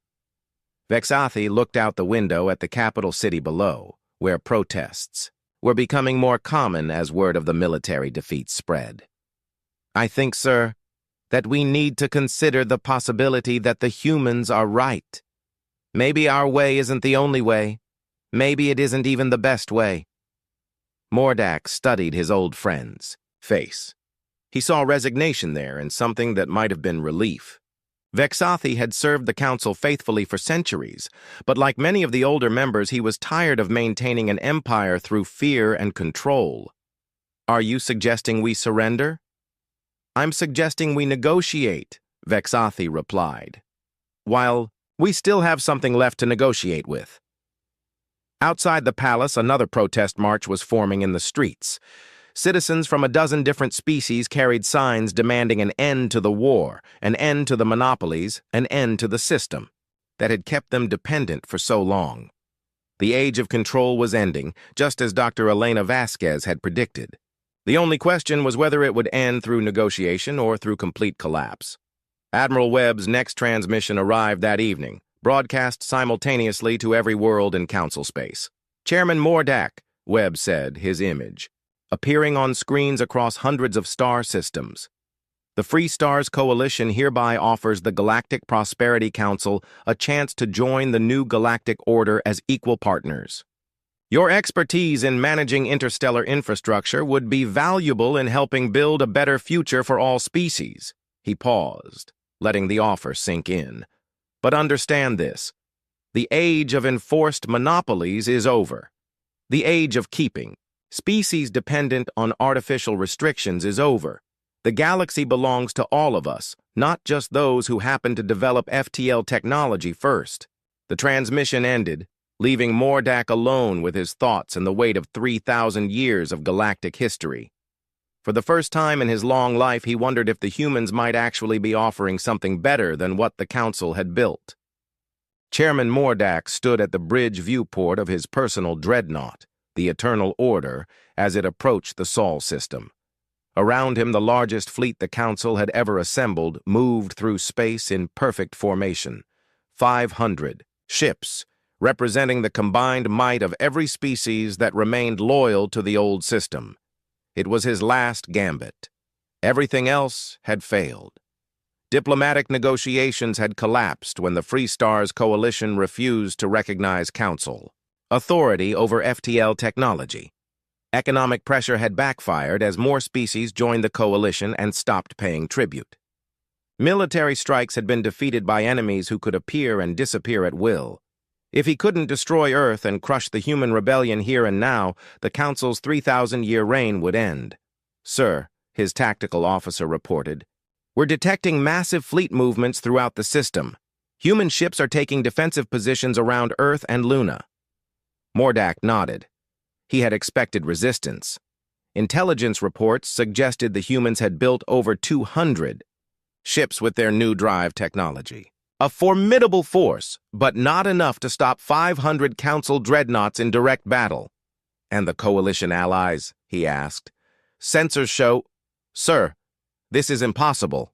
[SPEAKER 1] Vexathi looked out the window at the capital city below, where protests were becoming more common as word of the military defeat spread. "I think, sir, that we need to consider the possibility that the humans are right. Maybe our way isn't the only way. Maybe it isn't even the best way." Mordak studied his old friend's face. He saw resignation there and something that might have been relief. Vexathi had served the council faithfully for centuries, but like many of the older members, he was tired of maintaining an empire through fear and control. "Are you suggesting we surrender?" "I'm suggesting we negotiate," Vexathi replied. "While we still have something left to negotiate with." Outside the palace, another protest march was forming in the streets. Citizens from a dozen different species carried signs demanding an end to the war, an end to the monopolies, an end to the system that had kept them dependent for so long. The age of control was ending, just as Dr. Elena Vasquez had predicted. The only question was whether it would end through negotiation or through complete collapse. Admiral Webb's next transmission arrived that evening, broadcast simultaneously to every world in council space. "Chairman Mordak," Webb said, his image appearing on screens across hundreds of star systems. "The Free Stars Coalition hereby offers the Galactic Prosperity Council a chance to join the new galactic order as equal partners. Your expertise in managing interstellar infrastructure would be valuable in helping build a better future for all species." He paused, letting the offer sink in. "But understand this. The age of enforced monopolies is over. The age of keeping species dependent on artificial restrictions is over. The galaxy belongs to all of us, not just those who happen to develop FTL technology first." The transmission ended, leaving Mordak alone with his thoughts and the weight of 3,000 years of galactic history. For the first time in his long life, he wondered if the humans might actually be offering something better than what the council had built. Chairman Mordak stood at the bridge viewport of his personal dreadnought, the Eternal Order, as it approached the Sol system. Around him, the largest fleet the council had ever assembled moved through space in perfect formation. 500 ships, representing the combined might of every species that remained loyal to the old system. It was his last gambit. Everything else had failed. Diplomatic negotiations had collapsed when the Free Stars Coalition refused to recognize council authority over FTL technology. Economic pressure had backfired as more species joined the coalition and stopped paying tribute. Military strikes had been defeated by enemies who could appear and disappear at will. If he couldn't destroy Earth and crush the human rebellion here and now, the Council's 3,000-year reign would end. "Sir," his tactical officer reported, "we're detecting massive fleet movements throughout the system. Human ships are taking defensive positions around Earth and Luna." Mordak nodded. He had expected resistance. Intelligence reports suggested the humans had built over 200 ships with their new drive technology. A formidable force, but not enough to stop 500 Council dreadnoughts in direct battle. "And the Coalition allies?" he asked. "Sensors show—" "Sir, this is impossible."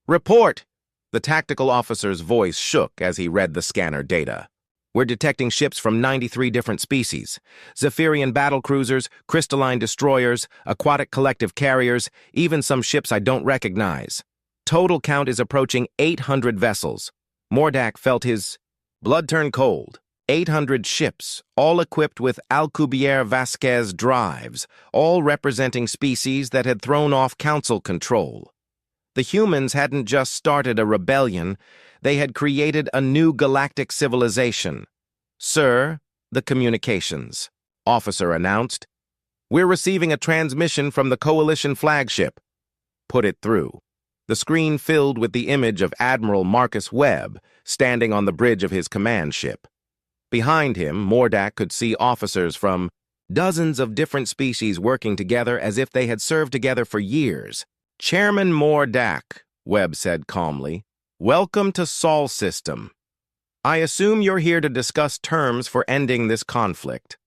[SPEAKER 1] "Report!" The tactical officer's voice shook as he read the scanner data. "We're detecting ships from 93 different species. Zephyrian battlecruisers, crystalline destroyers, aquatic collective carriers, even some ships I don't recognize. Total count is approaching 800 vessels." Mordak felt his blood turn cold. 800 ships, all equipped with Alcubierre Vasquez drives, all representing species that had thrown off council control. The humans hadn't just started a rebellion, they had created a new galactic civilization. "Sir, the communications," officer announced. We're receiving a transmission from the Coalition flagship. Put it through. The screen filled with the image of Admiral Marcus Webb standing on the bridge of his command ship. Behind him, Mordak could see officers from dozens of different species working together as if they had served together for years. "Chairman Mordak," Webb said calmly, "welcome to Sol System. I assume you're here to discuss terms for ending this conflict."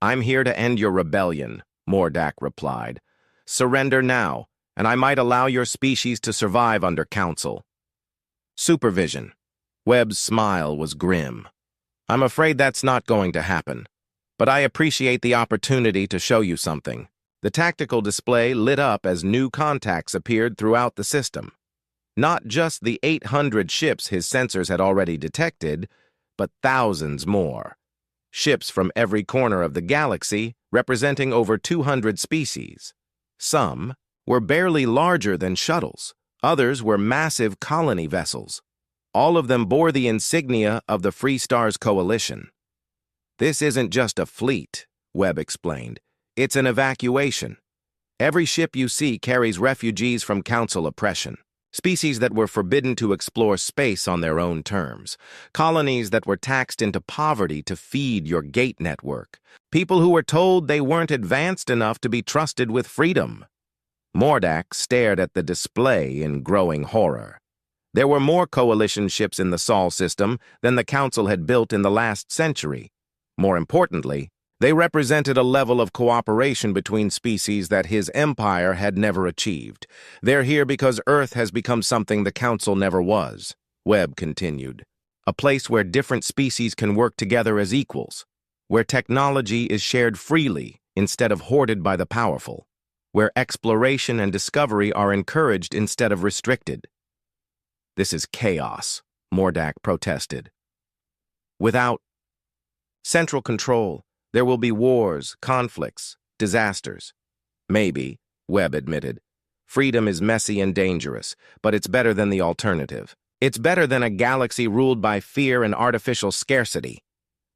[SPEAKER 1] "I'm here to end your rebellion," Mordak replied. "Surrender now, and I might allow your species to survive under council." Supervision. Webb's smile was grim. "I'm afraid that's not going to happen, but I appreciate the opportunity to show you something." The tactical display lit up as new contacts appeared throughout the system. Not just the 800 ships his sensors had already detected, but thousands more. Ships from every corner of the galaxy, representing over 200 species. Some were barely larger than shuttles. Others were massive colony vessels. All of them bore the insignia of the Free Stars Coalition. "This isn't just a fleet," Webb explained. "It's an evacuation. Every ship you see carries refugees from Council oppression. Species that were forbidden to explore space on their own terms. Colonies that were taxed into poverty to feed your gate network. People who were told they weren't advanced enough to be trusted with freedom." Mordak stared at the display in growing horror. There were more Coalition ships in the Sol system than the Council had built in the last century. More importantly, they represented a level of cooperation between species that his empire had never achieved. "They're here because Earth has become something the Council never was," Webb continued. "A place where different species can work together as equals, where technology is shared freely instead of hoarded by the powerful, where exploration and discovery are encouraged instead of restricted." "This is chaos," Mordak protested. "Without central control, there will be wars, conflicts, disasters." "Maybe," Webb admitted. "Freedom is messy and dangerous, but it's better than the alternative. It's better than a galaxy ruled by fear and artificial scarcity."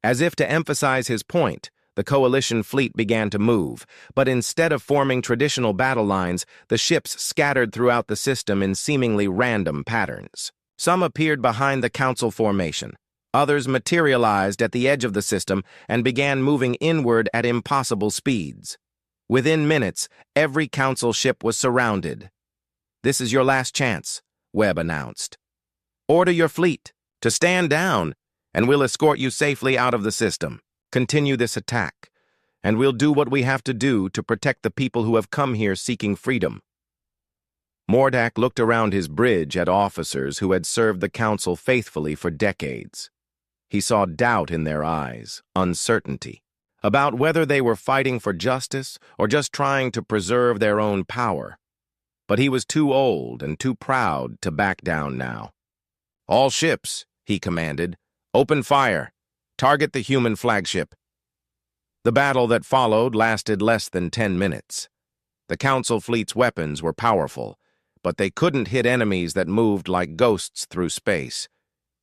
[SPEAKER 1] As if to emphasize his point, the Coalition fleet began to move, but instead of forming traditional battle lines, the ships scattered throughout the system in seemingly random patterns. Some appeared behind the Council formation. Others materialized at the edge of the system and began moving inward at impossible speeds. Within minutes, every Council ship was surrounded. "This is your last chance," Webb announced. "Order your fleet to stand down, and we'll escort you safely out of the system. Continue this attack, and we'll do what we have to do to protect the people who have come here seeking freedom." Mordak looked around his bridge at officers who had served the Council faithfully for decades. He saw doubt in their eyes, uncertainty, about whether they were fighting for justice or just trying to preserve their own power. But he was too old and too proud to back down now. "All ships," he commanded, "open fire. Target the human flagship." The battle that followed lasted less than 10 minutes. The Council fleet's weapons were powerful, but they couldn't hit enemies that moved like ghosts through space.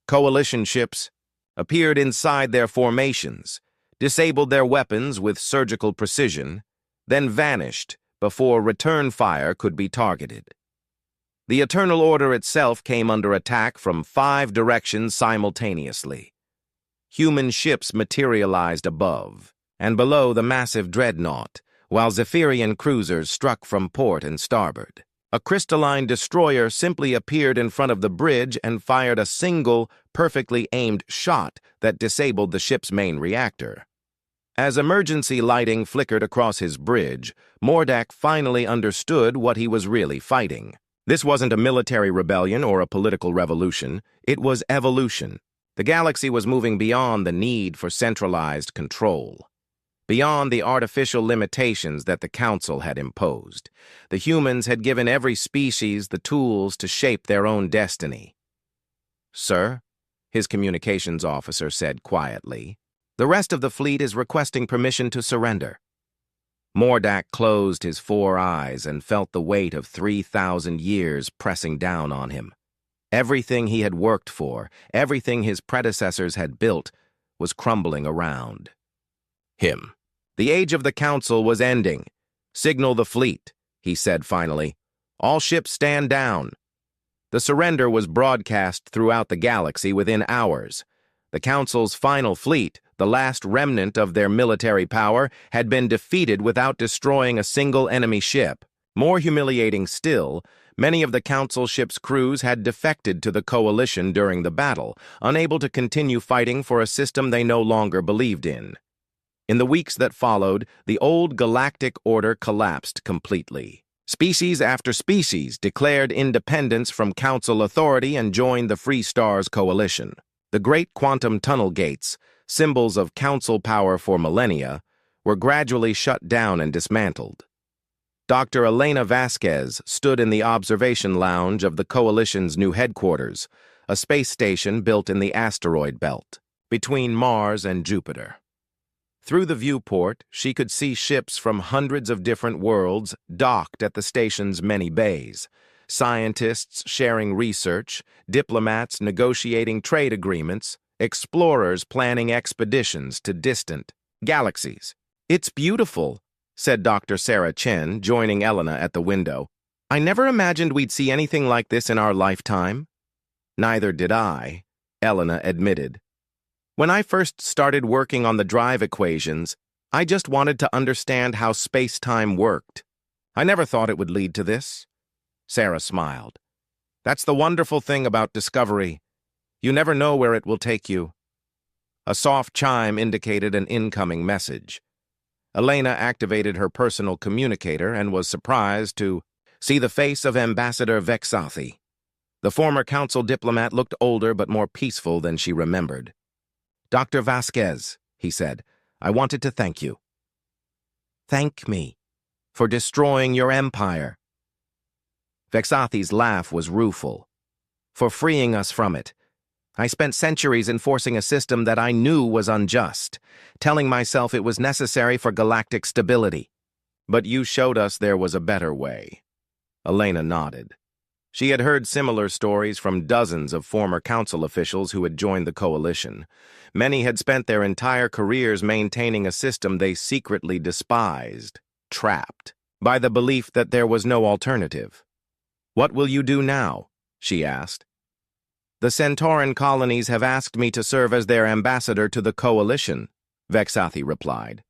[SPEAKER 1] Coalition ships appeared inside their formations, disabled their weapons with surgical precision, then vanished before return fire could be targeted. The Eternal Order itself came under attack from 5 directions simultaneously. Human ships materialized above and below the massive dreadnought, while Zephyrian cruisers struck from port and starboard. A crystalline destroyer simply appeared in front of the bridge and fired a single, perfectly aimed shot that disabled the ship's main reactor. As emergency lighting flickered across his bridge, Mordak finally understood what he was really fighting. This wasn't a military rebellion or a political revolution. It was evolution. The galaxy was moving beyond the need for centralized control, beyond the artificial limitations that the Council had imposed. The humans had given every species the tools to shape their own destiny. "Sir," his communications officer said quietly, "the rest of the fleet is requesting permission to surrender." Mordak closed his 4 eyes and felt the weight of 3,000 years pressing down on him. Everything he had worked for, everything his predecessors had built, was crumbling around him. The age of the Council was ending. "Signal the fleet," he said finally. "All ships stand down." The surrender was broadcast throughout the galaxy within hours. The Council's final fleet, the last remnant of their military power, had been defeated without destroying a single enemy ship. More humiliating still, many of the Council ships' crews had defected to the Coalition during the battle, unable to continue fighting for a system they no longer believed in. In the weeks that followed, the old galactic order collapsed completely. Species after species declared independence from Council authority and joined the Free Stars Coalition. The Great Quantum Tunnel Gates, symbols of Council power for millennia, were gradually shut down and dismantled. Dr. Elena Vasquez stood in the observation lounge of the Coalition's new headquarters, a space station built in the asteroid belt, between Mars and Jupiter. Through the viewport, she could see ships from hundreds of different worlds docked at the station's many bays, scientists sharing research, diplomats negotiating trade agreements, explorers planning expeditions to distant galaxies. "It's beautiful," said Dr. Sarah Chen, joining Elena at the window. "I never imagined we'd see anything like this in our lifetime." "Neither did I," Elena admitted. "When I first started working on the drive equations, I just wanted to understand how space-time worked. I never thought it would lead to this." Sarah smiled. "That's the wonderful thing about discovery. You never know where it will take you." A soft chime indicated an incoming message. Elena activated her personal communicator and was surprised to see the face of Ambassador Vexathi. The former Council diplomat looked older but more peaceful than she remembered. "Dr. Vasquez," he said, "I wanted to thank you." "Thank me for destroying your empire." Vexathi's laugh was rueful. "For freeing us from it. I spent centuries enforcing a system that I knew was unjust, telling myself it was necessary for galactic stability. But you showed us there was a better way." Elena nodded. She had heard similar stories from dozens of former Council officials who had joined the Coalition. Many had spent their entire careers maintaining a system they secretly despised, trapped by the belief that there was no alternative. "What will you do now?" she asked. "The Centauran colonies have asked me to serve as their ambassador to the Coalition," Vexathi replied.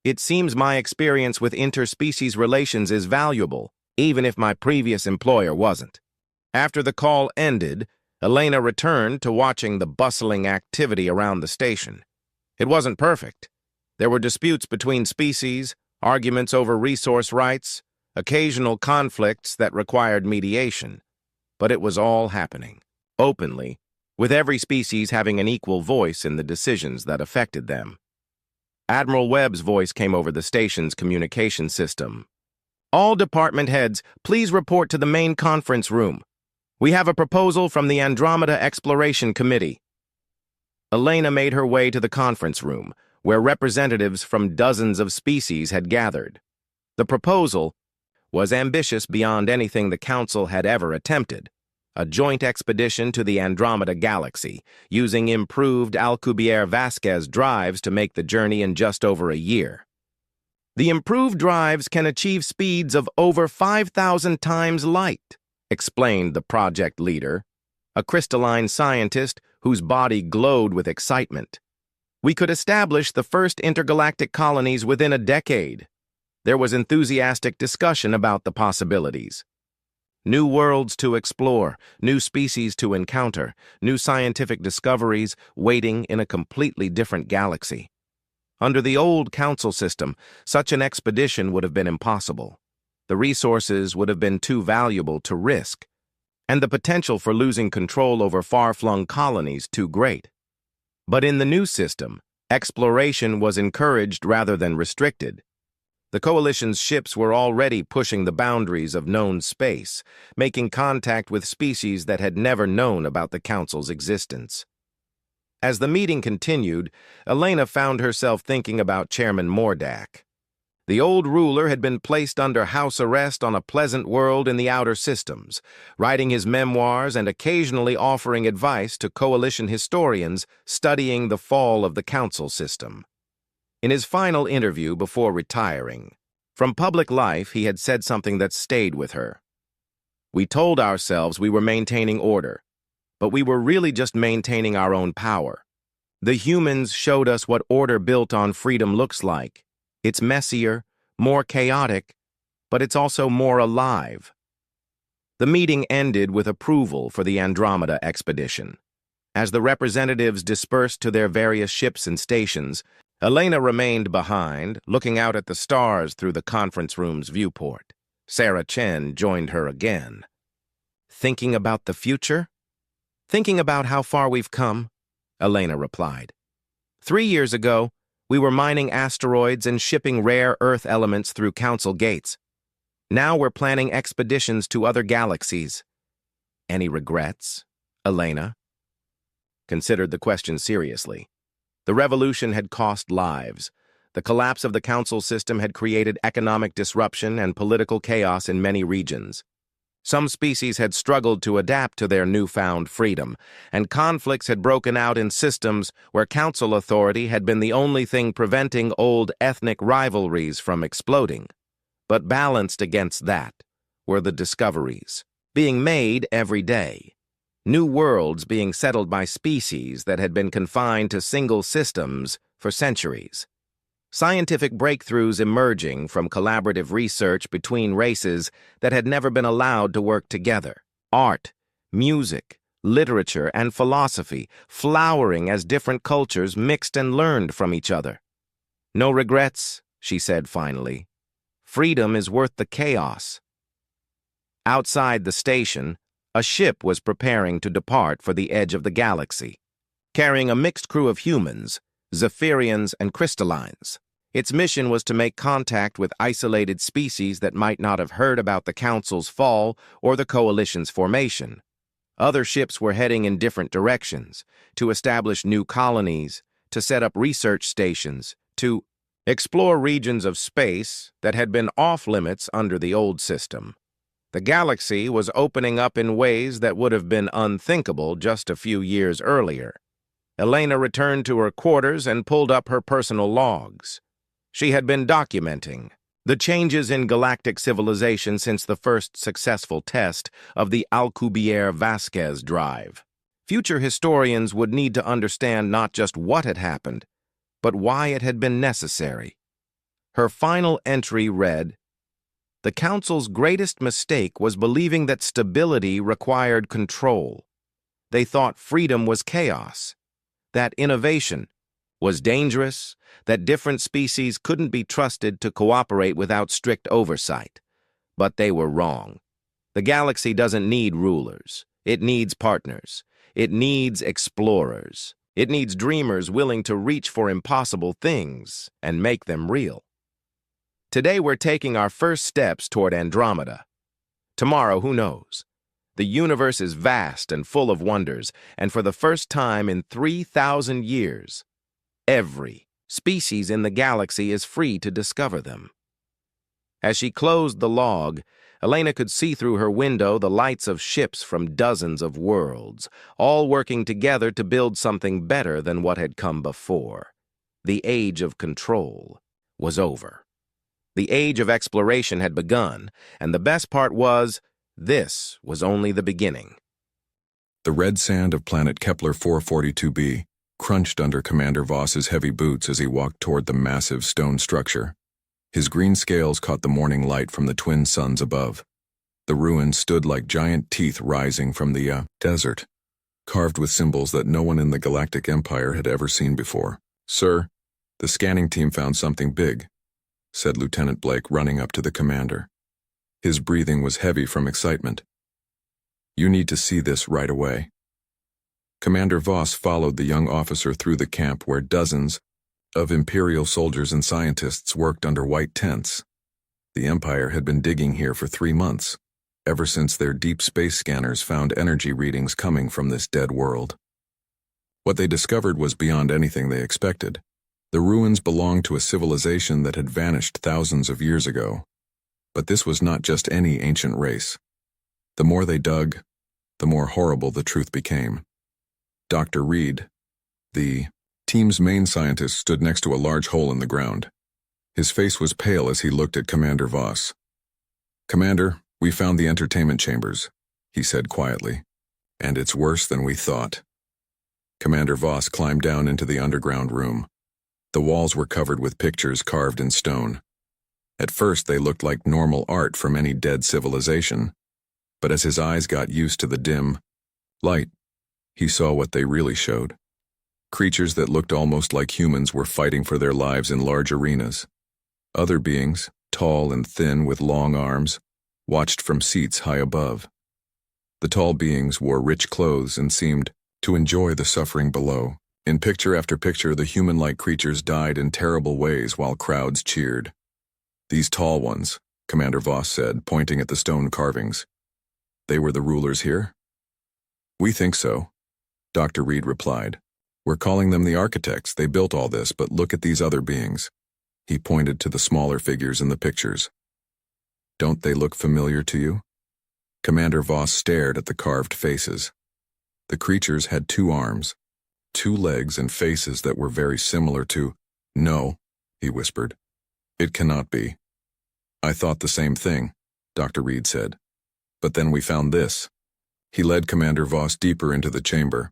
[SPEAKER 1] "It seems my experience with interspecies relations is valuable, even if my previous employer wasn't." After the call ended, Elena returned to watching the bustling activity around the station. It wasn't perfect. There were disputes between species, arguments over resource rights, occasional conflicts that required mediation. But it was all happening, openly, with every species having an equal voice in the decisions that affected them. Admiral Webb's voice came over the station's communication system. "All department heads, please report to the main conference room. We have a proposal from the Andromeda Exploration Committee." Elena made her way to the conference room, where representatives from dozens of species had gathered. The proposal was ambitious beyond anything the Council had ever attempted: a joint expedition to the Andromeda Galaxy, using improved Alcubierre-Vasquez drives to make the journey in just over a year. "The improved drives can achieve speeds of over 5,000 times light," explained the project leader, a crystalline scientist whose body glowed with excitement. "We could establish the first intergalactic colonies within a decade." There was enthusiastic discussion about the possibilities. New worlds to explore, new species to encounter, new scientific discoveries waiting in a completely different galaxy. Under the old Council system, such an expedition would have been impossible. The resources would have been too valuable to risk, and the potential for losing control over far-flung colonies too great. But in the new system, exploration was encouraged rather than restricted. The Coalition's ships were already pushing the boundaries of known space, making contact with species that had never known about the Council's existence. As the meeting continued, Elena found herself thinking about Chairman Mordak. The old ruler had been placed under house arrest on a pleasant world in the outer systems, writing his memoirs and occasionally offering advice to Coalition historians studying the fall of the Council system. In his final interview before retiring, from public life, he had said something that stayed with her. "We told ourselves we were maintaining order, but we were really just maintaining our own power. The humans showed us what order built on freedom looks like. It's messier, more chaotic, but it's also more alive." The meeting ended with approval for the Andromeda expedition. As the representatives dispersed to their various ships and stations, Elena remained behind, looking out at the stars through the conference room's viewport. Sarah Chen joined her again. "Thinking about the future? Thinking about how far we've come," Elena replied. 3 years ago, we were mining asteroids and shipping rare Earth elements through Council gates. Now we're planning expeditions to other galaxies. Any regrets, Elena? Considered the question seriously. The revolution had cost lives. The collapse of the Council system had created economic disruption and political chaos in many regions. Some species had struggled to adapt to their newfound freedom, and conflicts had broken out in systems where Council authority had been the only thing preventing old ethnic rivalries from exploding. But balanced against that were the discoveries being made every day. New worlds being settled by species that had been confined to single systems for centuries. Scientific breakthroughs emerging from collaborative research between races that had never been allowed to work together. Art, music, literature, and philosophy flowering as different cultures mixed and learned from each other. "No regrets," she said finally. "Freedom is worth the chaos." Outside the station, a ship was preparing to depart for the edge of the galaxy, carrying a mixed crew of humans, Zephyrians, and crystallines. Its mission was to make contact with isolated species that might not have heard about the Council's fall or the Coalition's formation. Other ships were heading in different directions, to establish new colonies, to set up research stations, to explore regions of space that had been off-limits under the old system. The galaxy was opening up in ways that would have been unthinkable just a few years earlier. Elena returned to her quarters and pulled up her personal logs. She had been documenting the changes in galactic civilization since the first successful test of the Alcubierre-Vasquez drive. Future historians would need to understand not just what had happened, but why it had been necessary. Her final entry read, "The Council's greatest mistake was believing that stability required control. They thought freedom was chaos, that innovation was dangerous, that different species couldn't be trusted to cooperate without strict oversight. But they were wrong. The galaxy doesn't need rulers. It needs partners. It needs explorers. It needs dreamers willing to reach for impossible things and make them real. Today we're taking our first steps toward Andromeda. Tomorrow, who knows? The universe is vast and full of wonders, and for the first time in 3,000 years, every species in the galaxy is free to discover them." As she closed the log, Elena could see through her window the lights of ships from dozens of worlds, all working together to build something better than what had come before. The age of control was over. The age of exploration had begun, and the best part was, this was only the beginning.
[SPEAKER 2] The red sand of planet Kepler 442b crunched under Commander Voss's heavy boots as he walked toward the massive stone structure. His green scales caught the morning light from the twin suns above. The ruins stood like giant teeth rising from the desert, carved with symbols that no one in the Galactic Empire had ever seen before. "Sir, the scanning team found something big," said Lieutenant Blake, running up to the commander. His breathing was heavy from excitement. "You need to see this right away." Commander Voss followed the young officer through the camp where dozens of Imperial soldiers and scientists worked under white tents. The Empire had been digging here for 3 months, ever since their deep space scanners found energy readings coming from this dead world. What they discovered was beyond anything they expected. The ruins belonged to a civilization that had vanished thousands of years ago. But this was not just any ancient race. The more they dug, the more horrible the truth became. Dr. Reed, the Team's main scientist stood next to a large hole in the ground. His face was pale as he looked at Commander Voss. "Commander, we found the entertainment chambers," he said quietly. "And it's worse than we thought." Commander Voss climbed down into the underground room. The walls were covered with pictures carved in stone. At first they looked like normal art from any dead civilization, but as his eyes got used to the dim light, he saw what they really showed. Creatures that looked almost like humans were fighting for their lives in large arenas. Other beings, tall and thin with long arms, watched from seats high above. The tall beings wore rich clothes and seemed to enjoy the suffering below. In picture after picture, the human-like creatures died in terrible ways while crowds cheered. "These tall ones," Commander Voss said, pointing at the stone carvings. "They were the rulers here?" "We think so," Dr. Reed replied. "We're calling them the architects. They built all this, but look at these other beings." He pointed to the smaller figures in the pictures. "Don't they look familiar to you?" Commander Voss stared at the carved faces. The creatures had 2 arms, 2 legs, and faces that were very similar to— "No," he whispered. "It cannot be." "I thought the same thing," Dr. Reed said. "But then we found this." He led Commander Voss deeper into the chamber.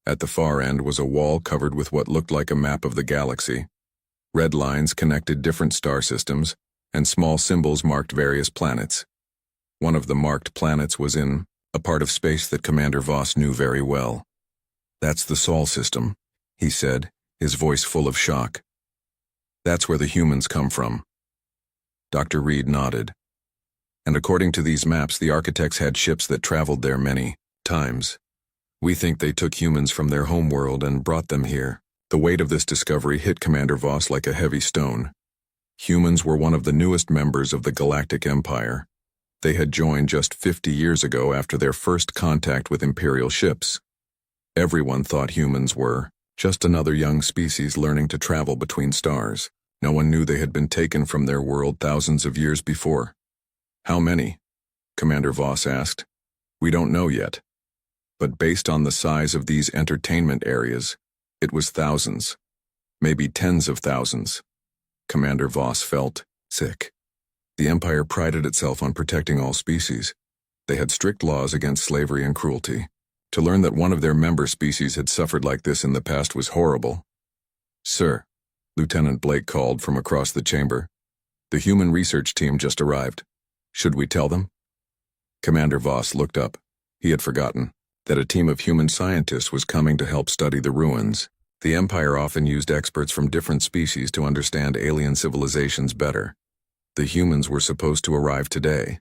[SPEAKER 2] At the far end was a wall covered with what looked like a map of the galaxy. Red lines connected different star systems, and small symbols marked various planets. One of the marked planets was in a part of space that Commander Voss knew very well. "That's the Sol system," he said, his voice full of shock. "That's where the humans come from." Dr. Reed nodded. "And according to these maps, the architects had ships that traveled there many times. We think they took humans from their homeworld and brought them here." The weight of this discovery hit Commander Voss like a heavy stone. Humans were one of the newest members of the Galactic Empire. They had joined just 50 years ago after their first contact with Imperial ships. Everyone thought humans were just another young species learning to travel between stars. No one knew they had been taken from their world thousands of years before. "How many?" Commander Voss asked. "We don't know yet. But based on the size of these entertainment areas, it was thousands, maybe tens of thousands." Commander Voss felt sick. The Empire prided itself on protecting all species. They had strict laws against slavery and cruelty. To learn that one of their member species had suffered like this in the past was horrible. "Sir," Lieutenant Blake called from across the chamber, "the human research team just arrived. Should we tell them?" Commander Voss looked up. He had forgotten that a team of human scientists was coming to help study the ruins. The Empire often used experts from different species to understand alien civilizations better. The humans were supposed to arrive today.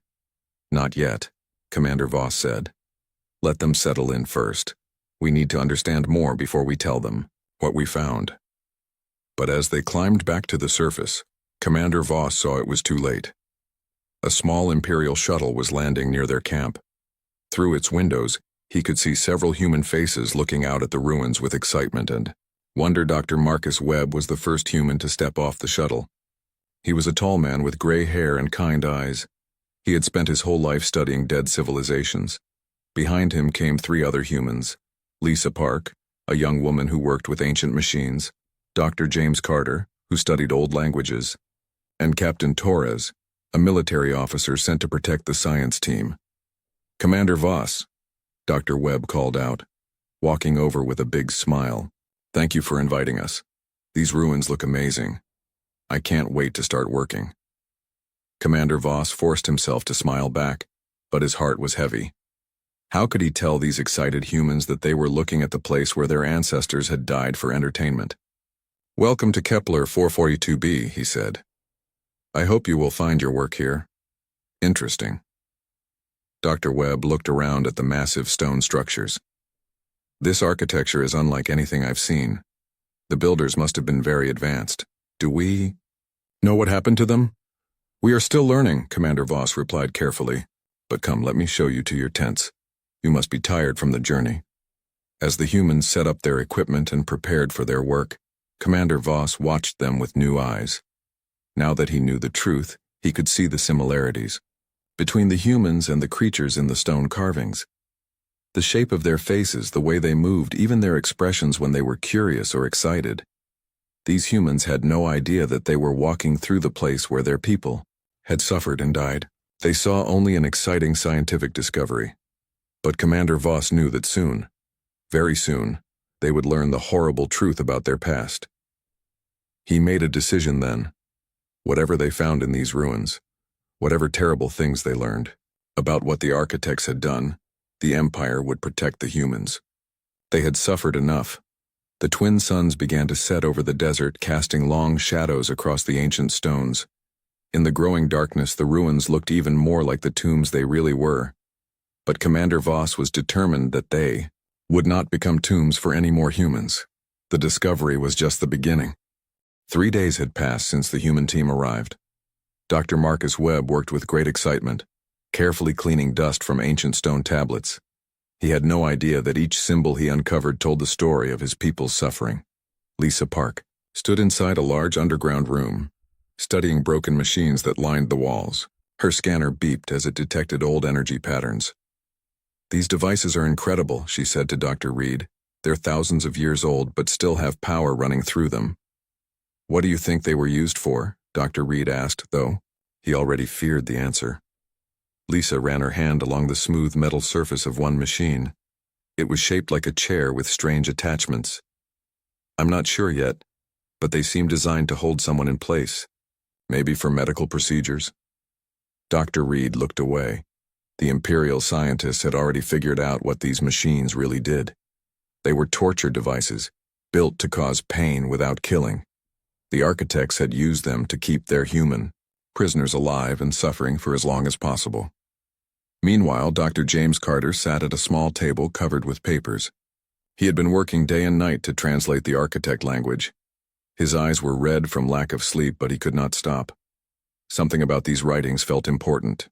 [SPEAKER 2] "Not yet," Commander Voss said. "Let them settle in first. We need to understand more before we tell them what we found." But as they climbed back to the surface, Commander Voss saw it was too late. A small Imperial shuttle was landing near their camp. Through its windows, he could see several human faces looking out at the ruins with excitement and wonder. Dr. Marcus Webb was the first human to step off the shuttle. He was a tall man with gray hair and kind eyes. He had spent his whole life studying dead civilizations. Behind him came 3 other humans: Lisa Park, a young woman who worked with ancient machines, Dr. James Carter, who studied old languages, and Captain Torres, a military officer sent to protect the science team. "Commander Voss," Dr. Webb called out, walking over with a big smile. "Thank you for inviting us. These ruins look amazing. I can't wait to start working." Commander Voss forced himself to smile back, but his heart was heavy. How could he tell these excited humans that they were looking at the place where their ancestors had died for entertainment? "Welcome to Kepler 442b, he said. "I hope you will find your work here interesting." Dr. Webb looked around at the massive stone structures. "This architecture is unlike anything I've seen. The builders must have been very advanced. Do we know what happened to them?" "We are still learning," Commander Voss replied carefully. "But come, let me show you to your tents. You must be tired from the journey." As the humans set up their equipment and prepared for their work, Commander Voss watched them with new eyes. Now that he knew the truth, he could see the similarities between the humans and the creatures in the stone carvings. The shape of their faces, the way they moved, even their expressions when they were curious or excited. These humans had no idea that they were walking through the place where their people had suffered and died. They saw only an exciting scientific discovery. But Commander Voss knew that soon, very soon, they would learn the horrible truth about their past. He made a decision then. Whatever they found in these ruins, whatever terrible things they learned about what the architects had done, the Empire would protect the humans. They had suffered enough. The twin suns began to set over the desert, casting long shadows across the ancient stones. In the growing darkness, the ruins looked even more like the tombs they really were. But Commander Voss was determined that they would not become tombs for any more humans. The discovery was just the beginning. 3 days had passed since the human team arrived. Dr. Marcus Webb worked with great excitement, carefully cleaning dust from ancient stone tablets. He had no idea that each symbol he uncovered told the story of his people's suffering. Lisa Park stood inside a large underground room, studying broken machines that lined the walls. Her scanner beeped as it detected old energy patterns. "These devices are incredible," she said to Dr. Reed. "They're thousands of years old, but still have power running through them." "What do you think they were used for?" Dr. Reed asked, though he already feared the answer. Lisa ran her hand along the smooth metal surface of one machine. It was shaped like a chair with strange attachments. "I'm not sure yet, but they seem designed to hold someone in place. Maybe for medical procedures." Dr. Reed looked away. The Imperial scientists had already figured out what these machines really did. They were torture devices, built to cause pain without killing. The architects had used them to keep their human prisoners alive and suffering for as long as possible. Meanwhile, Dr. James Carter sat at a small table covered with papers. He had been working day and night to translate the architect language. His eyes were red from lack of sleep, but he could not stop. Something about these writings felt important.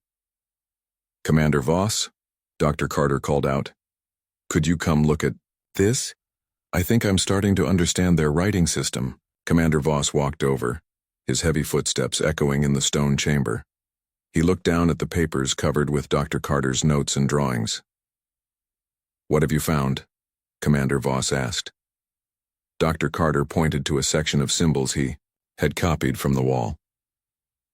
[SPEAKER 2] "Commander Voss," Dr. Carter called out, "could you come look at this? I think I'm starting to understand their writing system." Commander Voss walked over, his heavy footsteps echoing in the stone chamber. He looked down at the papers covered with Dr. Carter's notes and drawings. "What have you found?" Commander Voss asked. Dr. Carter pointed to a section of symbols he had copied from the wall.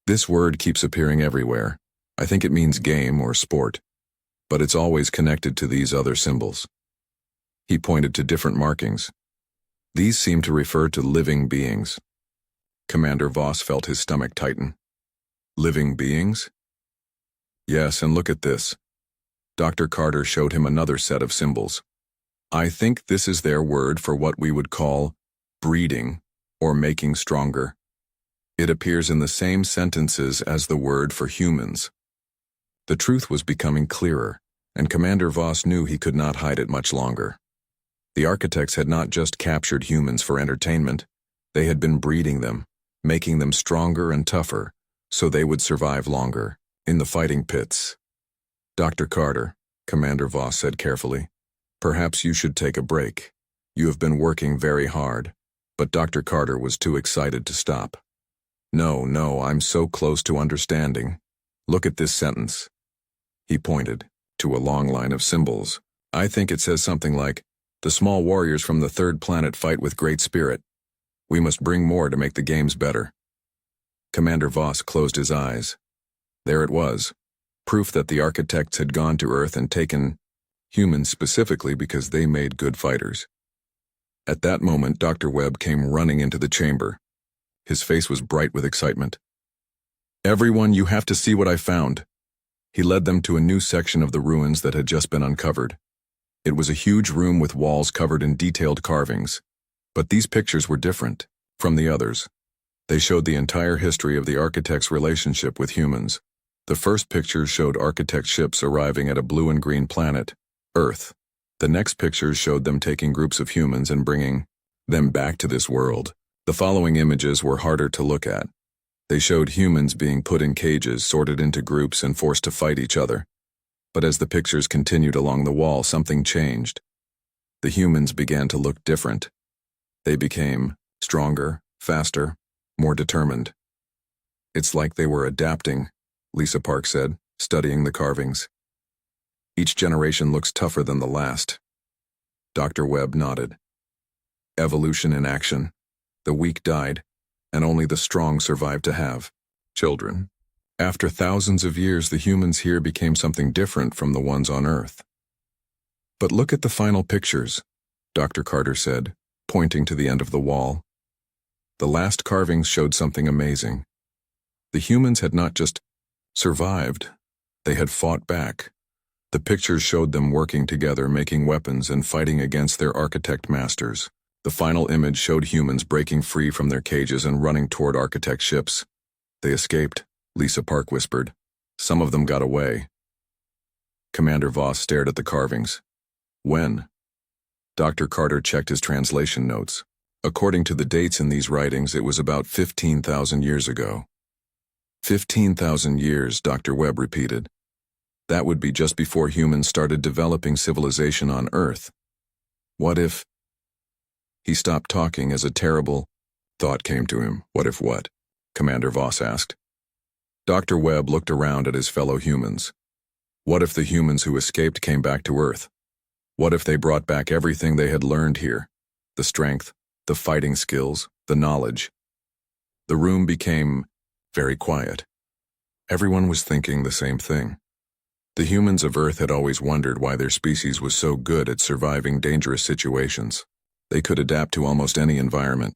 [SPEAKER 2] "This word keeps appearing everywhere. I think it means game or sport, but it's always connected to these other symbols." He pointed to different markings. "These seem to refer to living beings." Commander Voss felt his stomach tighten. "Living beings?" "Yes, and look at this." Dr. Carter showed him another set of symbols. "I think this is their word for what we would call breeding or making stronger. It appears in the same sentences as the word for humans." The truth was becoming clearer, and Commander Voss knew he could not hide it much longer. The architects had not just captured humans for entertainment. They had been breeding them, making them stronger and tougher, so they would survive longer, in the fighting pits. "Dr. Carter," Commander Voss said carefully, "perhaps you should take a break. You have been working very hard." But Dr. Carter was too excited to stop. No, I'm so close to understanding. Look at this sentence." He pointed to a long line of symbols. "I think it says something like, 'The small warriors from the third planet fight with great spirit. We must bring more to make the games better.'" Commander Voss closed his eyes. There it was, proof that the architects had gone to Earth and taken humans specifically because they made good fighters. At that moment, Dr. Webb came running into the chamber. His face was bright with excitement. "Everyone, you have to see what I found." He led them to a new section of the ruins that had just been uncovered. It was a huge room with walls covered in detailed carvings. But these pictures were different from the others. They showed the entire history of the architects' relationship with humans. The first pictures showed architect ships arriving at a blue and green planet, Earth. The next pictures showed them taking groups of humans and bringing them back to this world. The following images were harder to look at. They showed humans being put in cages, sorted into groups, and forced to fight each other. But as the pictures continued along the wall, something changed. The humans began to look different. They became stronger, faster, more determined. "It's like they were adapting," Lisa Park said, studying the carvings. Each generation looks tougher than the last. Dr. Webb nodded. Evolution in action. The weak died, and only the strong survived to have children. After thousands of years, the humans here became something different from the ones on Earth. But look at the final pictures, Dr. Carter said, pointing to the end of the wall. The last carvings showed something amazing. The humans had not just survived, they had fought back. The pictures showed them working together, making weapons and fighting against their architect masters. The final image showed humans breaking free from their cages and running toward architect ships. They escaped, Lisa Park whispered. Some of them got away. Commander Voss stared at the carvings. When? Dr. Carter checked his translation notes. According to the dates in these writings, it was about 15,000 years ago. 15,000 years, Dr. Webb repeated. That would be just before humans started developing civilization on Earth. What if... He stopped talking as a terrible thought came to him. What if what? Commander Voss asked. Dr. Webb looked around at his fellow humans. What if the humans who escaped came back to Earth? What if they brought back everything they had learned here? The strength, the fighting skills, the knowledge. The room became very quiet. Everyone was thinking the same thing. The humans of Earth had always wondered why their species was so good at surviving dangerous situations. They could adapt to almost any environment.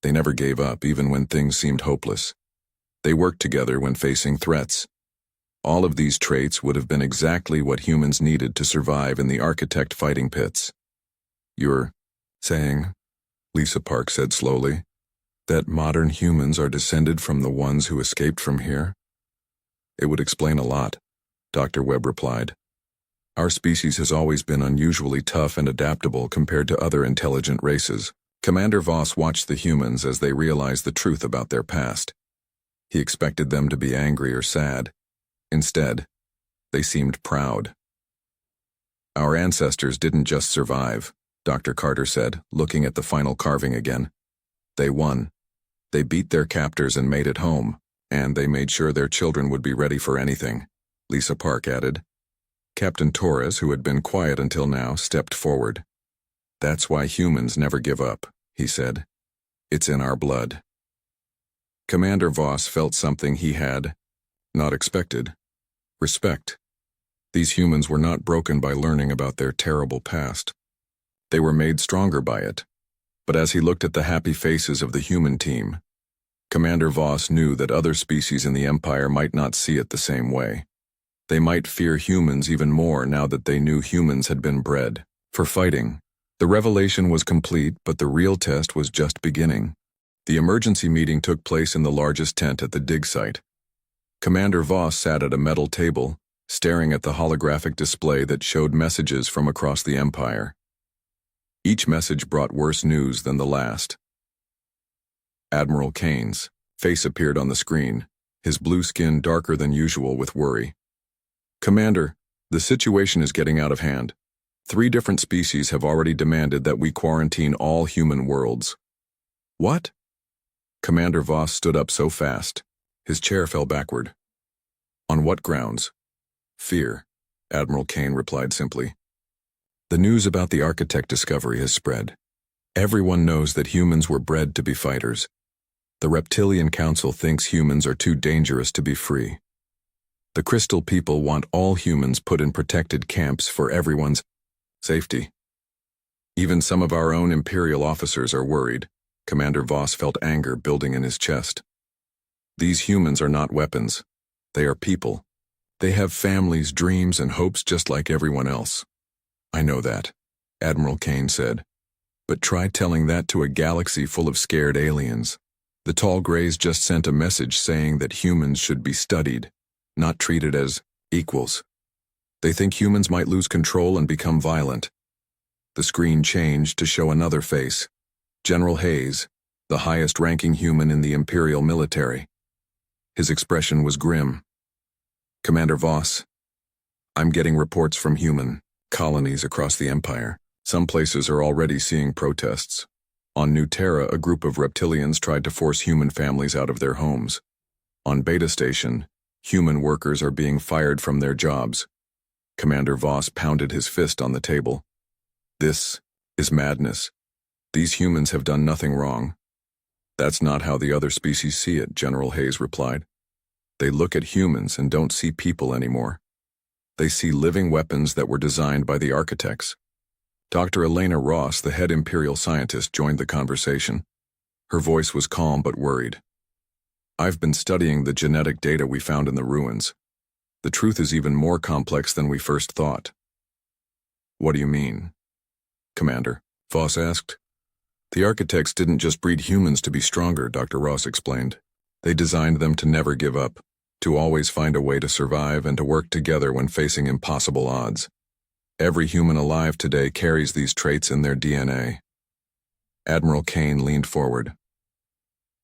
[SPEAKER 2] They never gave up, even when things seemed hopeless. They worked together when facing threats. All of these traits would have been exactly what humans needed to survive in the architect fighting pits. You're saying, Lisa Park said slowly, that modern humans are descended from the ones who escaped from here? It would explain a lot, Dr. Webb replied. Our species has always been unusually tough and adaptable compared to other intelligent races. Commander Voss watched the humans as they realized the truth about their past. He expected them to be angry or sad. Instead, they seemed proud. Our ancestors didn't just survive, Dr. Carter said, looking at the final carving again. They won. They beat their captors and made it home, and they made sure their children would be ready for anything, Lisa Park added. Captain Torres, who had been quiet until now, stepped forward. That's why humans never give up, he said. It's in our blood. Commander Voss felt something he had not expected. Respect. These humans were not broken by learning about their terrible past. They were made stronger by it. But as he looked at the happy faces of the human team, Commander Voss knew that other species in the Empire might not see it the same way. They might fear humans even more now that they knew humans had been bred for fighting. The revelation was complete, but the real test was just beginning. The emergency meeting took place in the largest tent at the dig site. Commander Voss sat at a metal table, staring at the holographic display that showed messages from across the Empire. Each message brought worse news than the last. Admiral Kane's face appeared on the screen, his blue skin darker than usual with worry. Commander, the situation is getting out of hand. 3 different species have already demanded that we quarantine all human worlds. What? Commander Voss stood up so fast, his chair fell backward. On what grounds? Fear, Admiral Kane replied simply. The news about the architect discovery has spread. Everyone knows that humans were bred to be fighters. The Reptilian Council thinks humans are too dangerous to be free. The Crystal people want all humans put in protected camps for everyone's safety. Even some of our own Imperial officers are worried. Commander Voss felt anger building in his chest. These humans are not weapons. They are people. They have families, dreams, and hopes just like everyone else. I know that, Admiral Kane said. But try telling that to a galaxy full of scared aliens. The Tall Greys just sent a message saying that humans should be studied, not treated as equals. They think humans might lose control and become violent. The screen changed to show another face. General Hayes, the highest-ranking human in the Imperial military. His expression was grim. Commander Voss, I'm getting reports from human colonies across the Empire. Some places are already seeing protests. On New Terra, a group of reptilians tried to force human families out of their homes. On Beta Station, human workers are being fired from their jobs. Commander Voss pounded his fist on the table. This is madness. These humans have done nothing wrong. That's not how the other species see it, General Hayes replied. They look at humans and don't see people anymore. They see living weapons that were designed by the architects. Dr. Elena Ross, the head Imperial scientist, joined the conversation. Her voice was calm but worried. I've been studying the genetic data we found in the ruins. The truth is even more complex than we first thought. What do you mean, Commander? Voss asked. The architects didn't just breed humans to be stronger, Dr. Ross explained. They designed them to never give up, to always find a way to survive and to work together when facing impossible odds. Every human alive today carries these traits in their DNA. Admiral Kane leaned forward.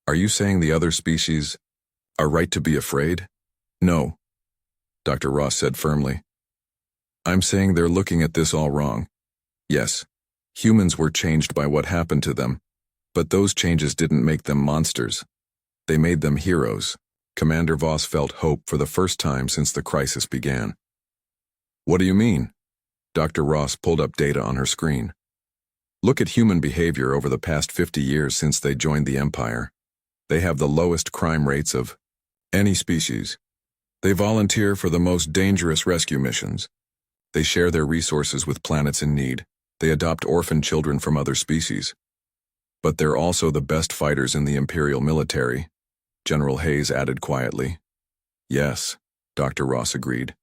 [SPEAKER 2] Are you saying the other species are right to be afraid? No, Dr. Ross said firmly. I'm saying they're looking at this all wrong. Yes, humans were changed by what happened to them, but those changes didn't make them monsters. They made them heroes. Commander Voss felt hope for the first time since the crisis began. What do you mean? Dr. Ross pulled up data on her screen. Look at human behavior over the past 50 years since they joined the Empire. They have the lowest crime rates of any species. They volunteer for the most dangerous rescue missions. They share their resources with planets in need. They adopt orphan children from other species. But they're also the best fighters in the Imperial military, General Hayes added quietly. Yes, Dr. Ross agreed,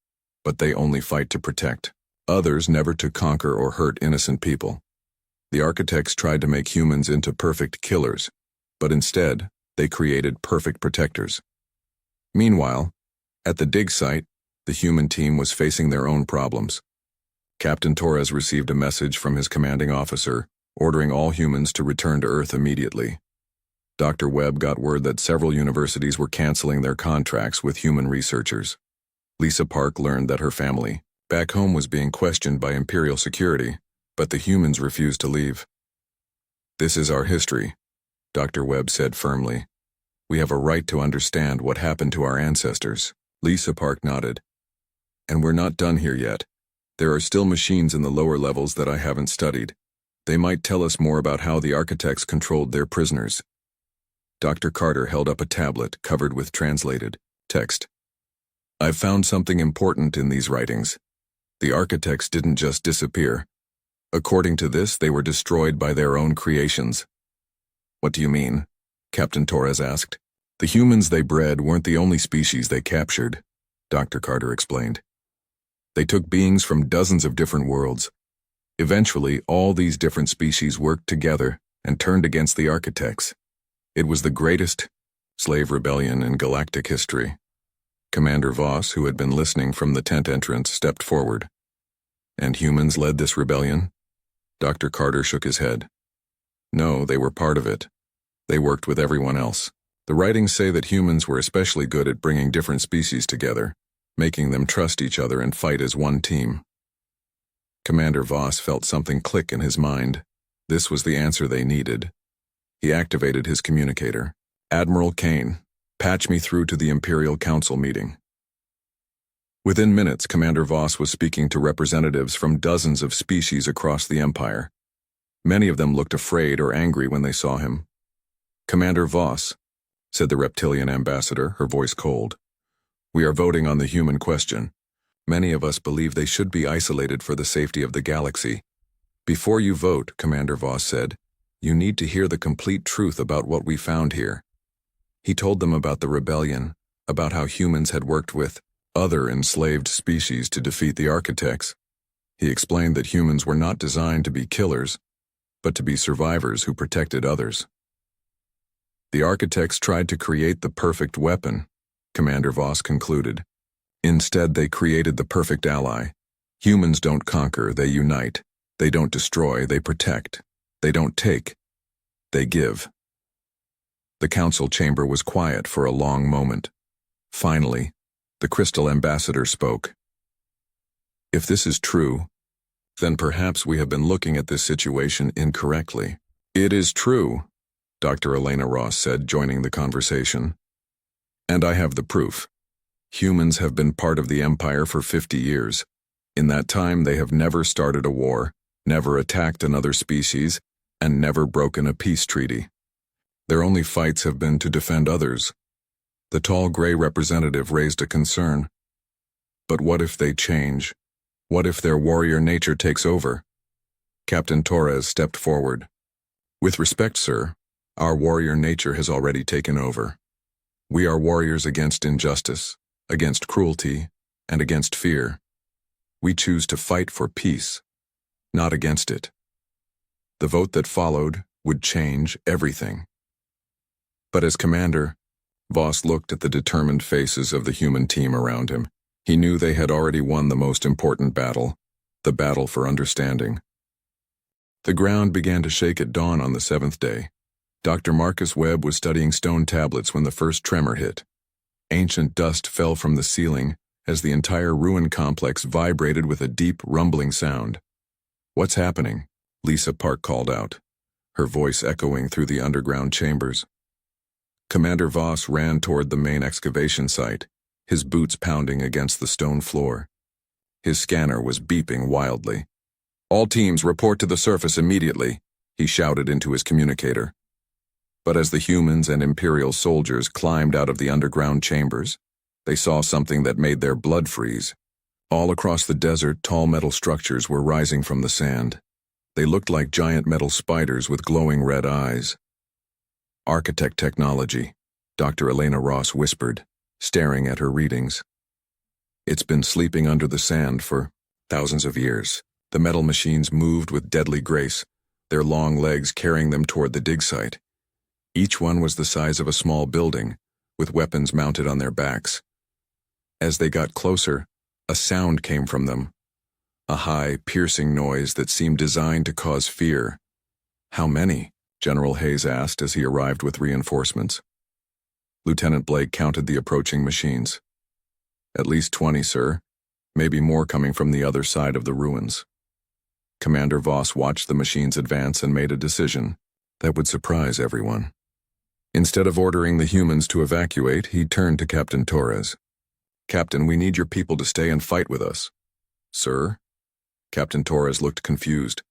[SPEAKER 2] but they only fight to protect. Others never to conquer or hurt innocent people. The architects tried to make humans into perfect killers, but instead, they created perfect protectors. Meanwhile, at the dig site, the human team was facing their own problems. Captain Torres received a message from his commanding officer, ordering all humans to return to Earth immediately. Dr. Webb got word that several universities were canceling their contracts with human researchers. Lisa Park learned that her family, back home, was being questioned by Imperial security, but the humans refused to leave. This is our history, Dr. Webb said firmly. We have a right to understand what happened to our ancestors. Lisa Park nodded. And we're not done here yet. There are still machines in the lower levels that I haven't studied. They might tell us more about how the architects controlled their prisoners. Dr. Carter held up a tablet covered with translated text. I've found something important in these writings. The architects didn't just disappear. According to this, they were destroyed by their own creations. What do you mean? Captain Torres asked. The humans they bred weren't the only species they captured, Dr. Carter explained. They took beings from dozens of different worlds. Eventually, all these different species worked together and turned against the architects. It was the greatest slave rebellion in galactic history. Commander Voss, who had been listening from the tent entrance, stepped forward. And humans led this rebellion? Dr. Carter shook his head. No, they were part of it. They worked with everyone else. The writings say that humans were especially good at bringing different species together, making them trust each other and fight as one team. Commander Voss felt something click in his mind. This was the answer they needed. He activated his communicator. Admiral Kane, patch me through to the Imperial Council meeting. Within minutes, Commander Voss was speaking to representatives from dozens of species across the Empire. Many of them looked afraid or angry when they saw him. Commander Voss, said the reptilian ambassador, her voice cold. We are voting on the human question. Many of us believe they should be isolated for the safety of the galaxy. Before you vote, Commander Voss said, you need to hear the complete truth about what we found here. He told them about the rebellion, about how humans had worked with other enslaved species to defeat the architects. He explained that humans were not designed to be killers, but to be survivors who protected others. The architects tried to create the perfect weapon, Commander Voss concluded. Instead, they created the perfect ally. Humans don't conquer, they unite. They don't destroy, they protect. They don't take, they give. The council chamber was quiet for a long moment. Finally, the Crystal Ambassador spoke. If this is true, then perhaps we have been looking at this situation incorrectly. It is true, Dr. Elena Ross said, joining the conversation. And I have the proof. Humans have been part of the Empire for 50 years. In that time, they have never started a war, never attacked another species, and never broken a peace treaty. Their only fights have been to defend others. The tall gray representative raised a concern. But what if they change? What if their warrior nature takes over? Captain Torres stepped forward. With respect, sir, our warrior nature has already taken over. We are warriors against injustice, against cruelty, and against fear. We choose to fight for peace, not against it. The vote that followed would change everything. But as commander, Voss looked at the determined faces of the human team around him. He knew they had already won the most important battle, the battle for understanding. The ground began to shake at dawn on the 7th day. Dr. Marcus Webb was studying stone tablets when the first tremor hit. Ancient dust fell from the ceiling as the entire ruin complex vibrated with a deep, rumbling sound. "What's happening?" Lisa Park called out, her voice echoing through the underground chambers. Commander Voss ran toward the main excavation site, his boots pounding against the stone floor. His scanner was beeping wildly. "All teams report to the surface immediately," he shouted into his communicator. But as the humans and Imperial soldiers climbed out of the underground chambers, they saw something that made their blood freeze. All across the desert, tall metal structures were rising from the sand. They looked like giant metal spiders with glowing red eyes. "Architect technology," Dr. Elena Ross whispered, staring at her readings. "It's been sleeping under the sand for thousands of years." The metal machines moved with deadly grace, their long legs carrying them toward the dig site. Each one was the size of a small building, with weapons mounted on their backs. As they got closer, a sound came from them, a high, piercing noise that seemed designed to cause fear. "How many?" General Hayes asked as he arrived with reinforcements. Lieutenant Blake counted the approaching machines. "At least 20, sir. Maybe more coming from the other side of the ruins." Commander Voss watched the machines advance and made a decision that would surprise everyone. Instead of ordering the humans to evacuate, he turned to Captain Torres. "Captain, we need your people to stay and fight with us." "Sir?" Captain Torres looked confused.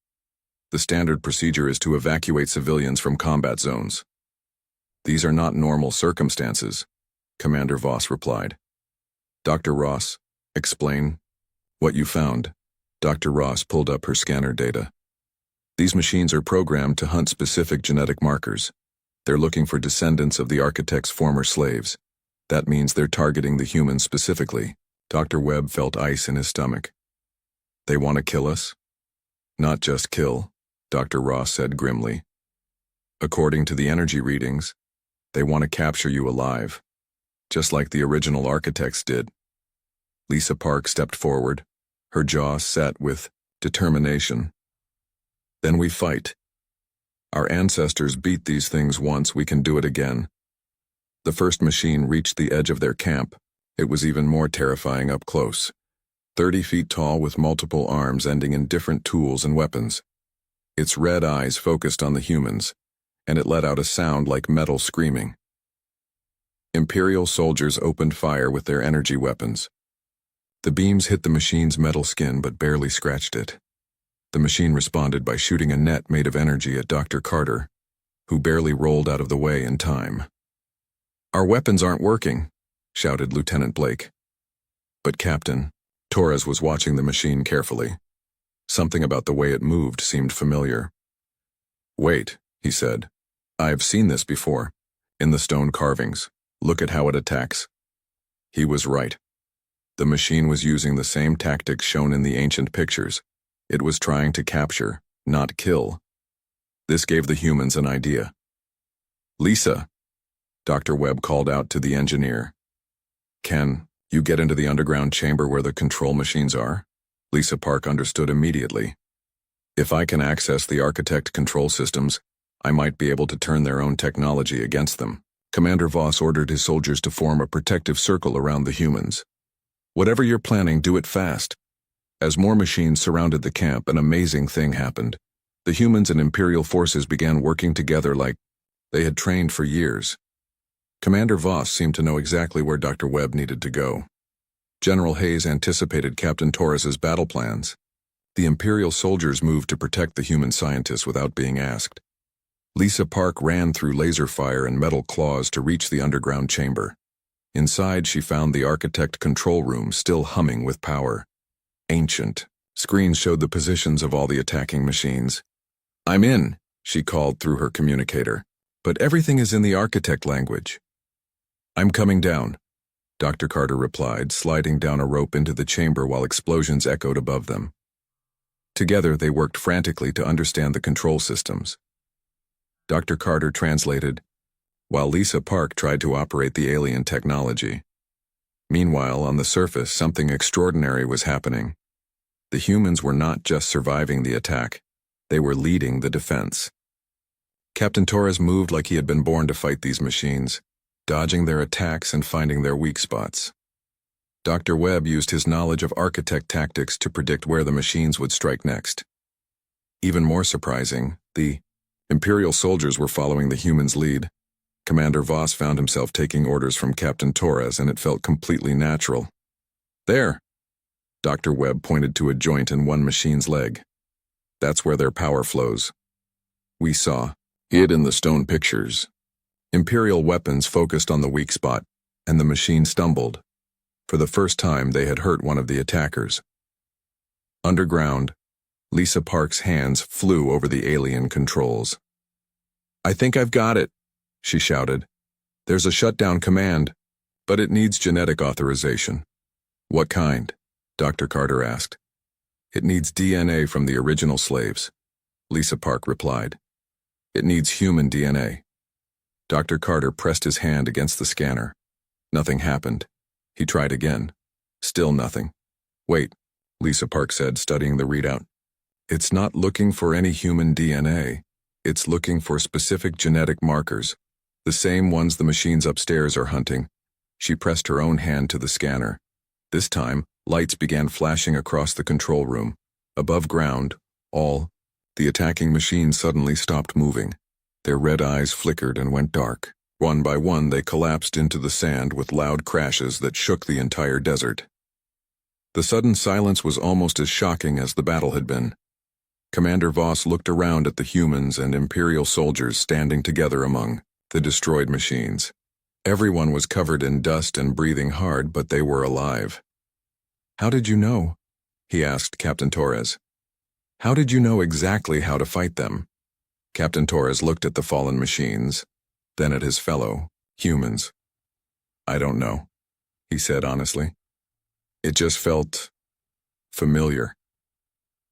[SPEAKER 2] "The standard procedure is to evacuate civilians from combat zones." "These are not normal circumstances," Commander Voss replied. "Dr. Ross, explain what you found." Dr. Ross pulled up her scanner data. "These machines are programmed to hunt specific genetic markers. They're looking for descendants of the architect's former slaves. That means they're targeting the humans specifically." Dr. Webb felt ice in his stomach. "They want to kill us?" "Not just kill," Dr. Ross said grimly. "According to the energy readings, they want to capture you alive, just like the original architects did." Lisa Park stepped forward, her jaw set with determination. "Then we fight. Our ancestors beat these things once, we can do it again." The first machine reached the edge of their camp. It was even more terrifying up close. 30 feet tall with multiple arms ending in different tools and weapons. Its red eyes focused on the humans, and it let out a sound like metal screaming. Imperial soldiers opened fire with their energy weapons. The beams hit the machine's metal skin but barely scratched it. The machine responded by shooting a net made of energy at Dr. Carter, who barely rolled out of the way in time. "Our weapons aren't working," shouted Lieutenant Blake. But Captain Torres was watching the machine carefully. Something about the way it moved seemed familiar. "Wait," he said. "I've seen this before. In the stone carvings. Look at how it attacks." He was right. The machine was using the same tactics shown in the ancient pictures. It was trying to capture, not kill. This gave the humans an idea. "Lisa," Dr. Webb called out to the engineer. "Can you get into the underground chamber where the control machines are?" Lisa Park understood immediately. "If I can access the architect control systems, I might be able to turn their own technology against them." Commander Voss ordered his soldiers to form a protective circle around the humans. "Whatever you're planning, do it fast." As more machines surrounded the camp, an amazing thing happened. The humans and Imperial forces began working together like they had trained for years. Commander Voss seemed to know exactly where Dr. Webb needed to go. General Hayes anticipated Captain Torres's battle plans. The Imperial soldiers moved to protect the human scientists without being asked. Lisa Park ran through laser fire and metal claws to reach the underground chamber. Inside, she found the architect control room still humming with power. Ancient. Screens showed the positions of all the attacking machines. "I'm in," she called through her communicator. "But everything is in the architect language." "I'm coming down," Dr. Carter replied, sliding down a rope into the chamber while explosions echoed above them. Together, they worked frantically to understand the control systems. Dr. Carter translated, while Lisa Park tried to operate the alien technology. Meanwhile, on the surface, something extraordinary was happening. The humans were not just surviving the attack, they were leading the defense. Captain Torres moved like he had been born to fight these machines, dodging their attacks and finding their weak spots. Dr. Webb used his knowledge of architect tactics to predict where the machines would strike next. Even more surprising, the Imperial soldiers were following the humans' lead. Commander Voss found himself taking orders from Captain Torres, and it felt completely natural. "There!" Dr. Webb pointed to a joint in one machine's leg. "That's where their power flows." We saw it in the stone pictures. Imperial weapons focused on the weak spot, and the machine stumbled. For the first time, they had hurt one of the attackers. Underground, Lisa Park's hands flew over the alien controls. "I think I've got it," she shouted. "There's a shutdown command, but it needs genetic authorization." "What kind?" Dr. Carter asked. "It needs DNA from the original slaves," Lisa Park replied. "It needs human DNA." Dr. Carter pressed his hand against the scanner. Nothing happened. He tried again. Still nothing. "Wait," Lisa Park said, studying the readout. "It's not looking for any human DNA. It's looking for specific genetic markers, the same ones the machines upstairs are hunting." She pressed her own hand to the scanner. This time, lights began flashing across the control room. Above ground, the attacking machines suddenly stopped moving. Their red eyes flickered and went dark. One by one, they collapsed into the sand with loud crashes that shook the entire desert. The sudden silence was almost as shocking as the battle had been. Commander Voss looked around at the humans and Imperial soldiers standing together among the destroyed machines. Everyone was covered in dust and breathing hard, but they were alive. "How did you know?" he asked Captain Torres. "How did you know exactly how to fight them?" Captain Torres looked at the fallen machines, then at his fellow humans. "I don't know," he said honestly. "It just felt familiar.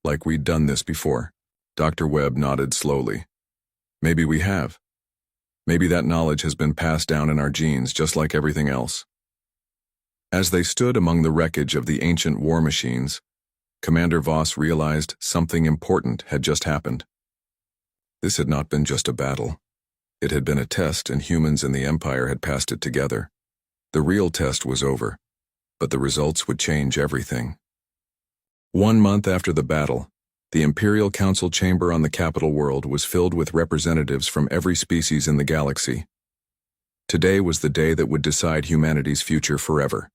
[SPEAKER 2] Like we'd done this before." Dr. Webb nodded slowly. "Maybe we have. Maybe that knowledge has been passed down in our genes, just like everything else." As they stood among the wreckage of the ancient war machines, Commander Voss realized something important had just happened. This had not been just a battle. It had been a test, and humans in the Empire had passed it together. The real test was over, but the results would change everything. 1 month after the battle, the Imperial Council chamber on the capital world was filled with representatives from every species in the galaxy. Today was the day that would decide humanity's future forever.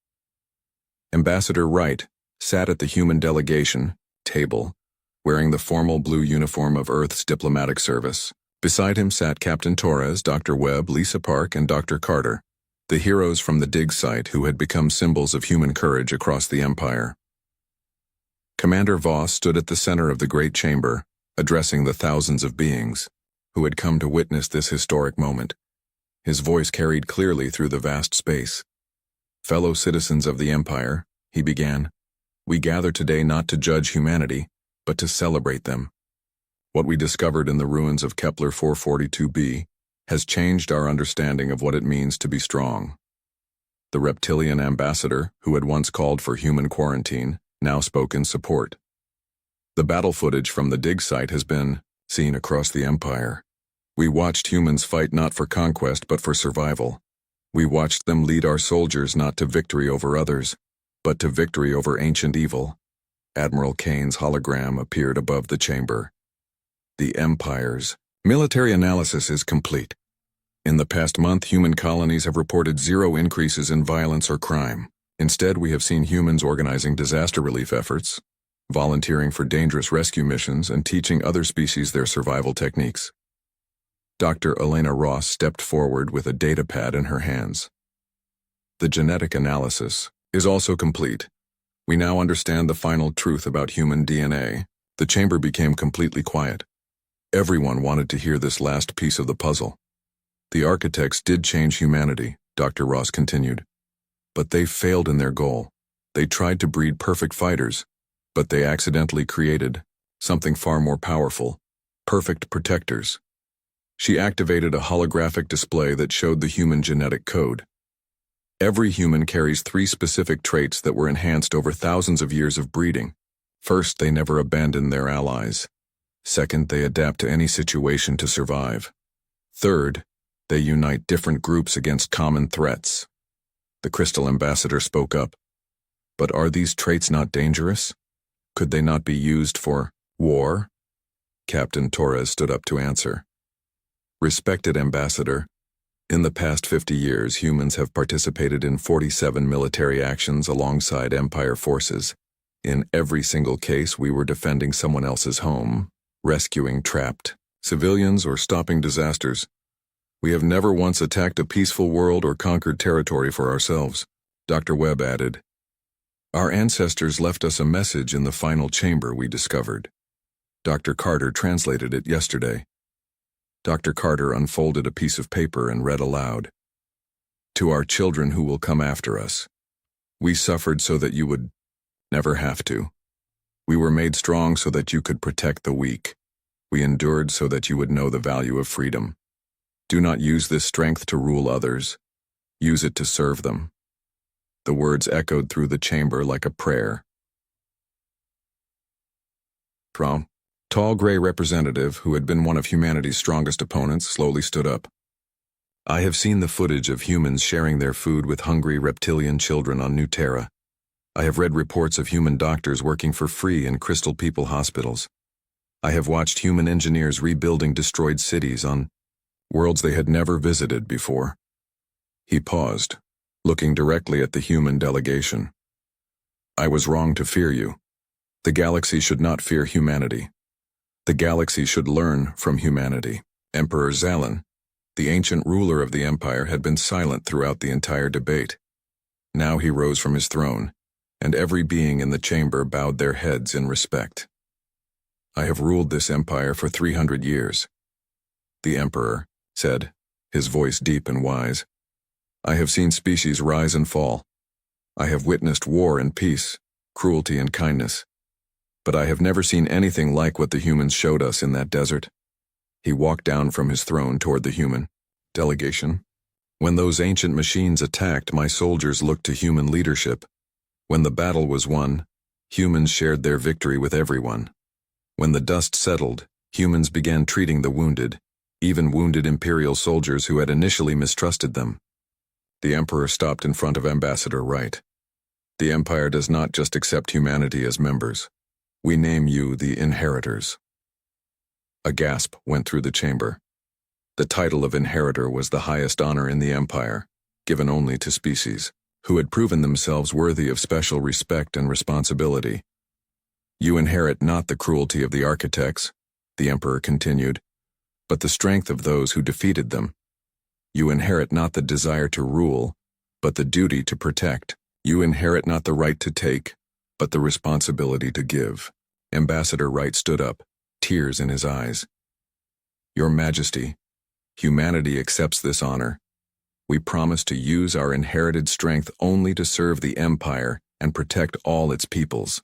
[SPEAKER 2] Ambassador Wright sat at the human delegation table, wearing the formal blue uniform of Earth's diplomatic service. Beside him sat Captain Torres, Dr. Webb, Lisa Park, and Dr. Carter, the heroes from the dig site who had become symbols of human courage across the Empire. Commander Voss stood at the center of the great chamber, addressing the thousands of beings who had come to witness this historic moment. His voice carried clearly through the vast space. "Fellow citizens of the Empire," he began, "we gather today not to judge humanity, but to celebrate them. What we discovered in the ruins of Kepler 442b has changed our understanding of what it means to be strong." The reptilian ambassador, who had once called for human quarantine, now spoke in support. "The battle footage from the dig site has been seen across the Empire. We watched humans fight not for conquest but for survival. We watched them lead our soldiers not to victory over others, but to victory over ancient evil." Admiral Kane's hologram appeared above the chamber. "The Empire's military analysis is complete. In the past month, human colonies have reported 0 increases in violence or crime. Instead, we have seen humans organizing disaster relief efforts, volunteering for dangerous rescue missions, and teaching other species their survival techniques. Dr. Elena Ross stepped forward with a data pad in her hands. The genetic analysis is also complete. We now understand the final truth about human DNA. The chamber became completely quiet. Everyone wanted to hear this last piece of the puzzle. The architects did change humanity, Dr. Ross continued. But they failed in their goal. They tried to breed perfect fighters, but they accidentally created something far more powerful: perfect protectors. She activated a holographic display that showed the human genetic code. Every human carries 3 specific traits that were enhanced over thousands of years of breeding. First, they never abandon their allies. Second, they adapt to any situation to survive. Third, they unite different groups against common threats. The Crystal Ambassador spoke up. But are these traits not dangerous? Could they not be used for war? Captain Torres stood up to answer. Respected Ambassador, in the past 50 years, humans have participated in 47 military actions alongside Empire forces. In every single case, we were defending someone else's home, rescuing trapped civilians, or stopping disasters. We have never once attacked a peaceful world or conquered territory for ourselves, Dr. Webb added. Our ancestors left us a message in the final chamber we discovered. Dr. Carter translated it yesterday. Dr. Carter unfolded a piece of paper and read aloud. To our children who will come after us. We suffered so that you would never have to. We were made strong so that you could protect the weak. We endured so that you would know the value of freedom. Do not use this strength to rule others. Use it to serve them. The words echoed through the chamber like a prayer. From tall gray representative, who had been one of humanity's strongest opponents, slowly stood up. I have seen the footage of humans sharing their food with hungry reptilian children on New Terra. I have read reports of human doctors working for free in Crystal People hospitals. I have watched human engineers rebuilding destroyed cities on worlds they had never visited before. He paused, looking directly at the human delegation. I was wrong to fear you. The galaxy should not fear humanity. The galaxy should learn from humanity. Emperor Zalin, the ancient ruler of the Empire, had been silent throughout the entire debate. Now he rose from his throne, and every being in the chamber bowed their heads in respect. I have ruled this empire for 300 years. The Emperor said, his voice deep and wise. I have seen species rise and fall. I have witnessed war and peace, cruelty and kindness. But I have never seen anything like what the humans showed us in that desert. He walked down from his throne toward the human delegation. When those ancient machines attacked, my soldiers looked to human leadership. When the battle was won, humans shared their victory with everyone. When the dust settled, humans began treating the wounded, even wounded Imperial soldiers who had initially mistrusted them. The Emperor stopped in front of Ambassador Wright. The Empire does not just accept humanity as members. We name you the Inheritors. A gasp went through the chamber. The title of Inheritor was the highest honor in the Empire, given only to species who had proven themselves worthy of special respect and responsibility. You inherit not the cruelty of the architects, the Emperor continued, but the strength of those who defeated them. You inherit not the desire to rule, but the duty to protect. You inherit not the right to take, but the responsibility to give. Ambassador Wright stood up, tears in his eyes. Your Majesty, humanity accepts this honor. We promise to use our inherited strength only to serve the Empire and protect all its peoples.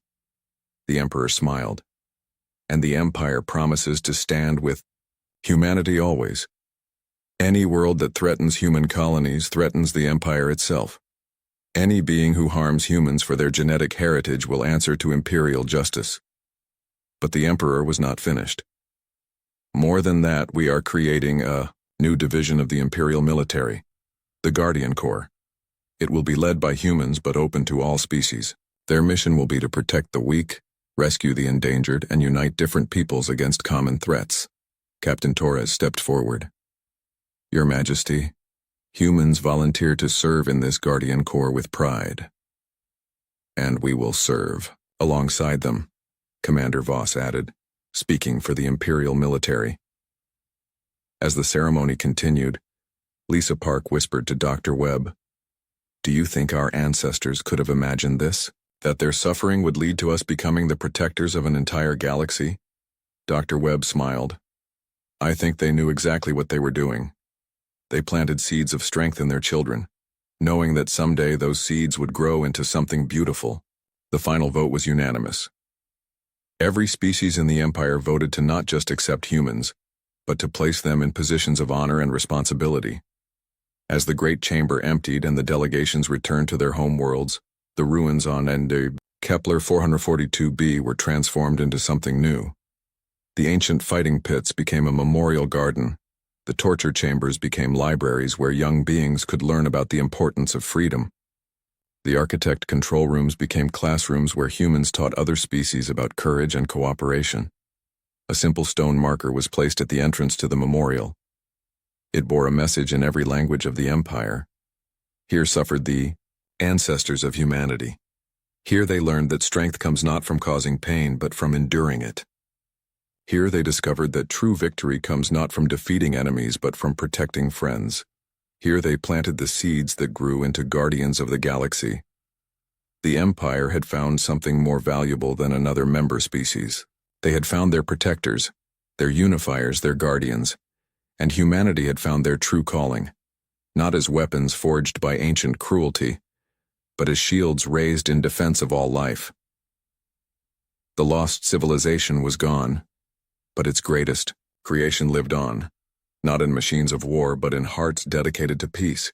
[SPEAKER 2] The Emperor smiled. And the Empire promises to stand with humanity always. Any world that threatens human colonies threatens the Empire itself. Any being who harms humans for their genetic heritage will answer to imperial justice. But the Emperor was not finished. More than that, we are creating a new division of the Imperial military, the Guardian Corps. It will be led by humans but open to all species. Their mission will be to protect the weak, rescue the endangered, and unite different peoples against common threats. Captain Torres stepped forward. Your Majesty, humans volunteer to serve in this Guardian Corps with pride. And we will serve alongside them, Commander Voss added, speaking for the Imperial military. As the ceremony continued, Lisa Park whispered to Dr. Webb, "Do you think our ancestors could have imagined this? That their suffering would lead to us becoming the protectors of an entire galaxy?" Dr. Webb smiled. "I think they knew exactly what they were doing. They planted seeds of strength in their children, knowing that someday those seeds would grow into something beautiful." The final vote was unanimous. Every species in the Empire voted to not just accept humans, but to place them in positions of honor and responsibility. As the Great Chamber emptied and the delegations returned to their home worlds, the ruins on Kepler 442b were transformed into something new. The ancient fighting pits became a memorial garden. The torture chambers became libraries where young beings could learn about the importance of freedom. The architect control rooms became classrooms where humans taught other species about courage and cooperation. A simple stone marker was placed at the entrance to the memorial. It bore a message in every language of the Empire. Here suffered the ancestors of humanity. Here they learned that strength comes not from causing pain, but from enduring it. Here they discovered that true victory comes not from defeating enemies, but from protecting friends. Here they planted the seeds that grew into guardians of the galaxy. The Empire had found something more valuable than another member species. They had found their protectors, their unifiers, their guardians, and humanity had found their true calling, not as weapons forged by ancient cruelty, but as shields raised in defense of all life. The lost civilization was gone, but its greatest creation lived on, not in machines of war, but in hearts dedicated to peace.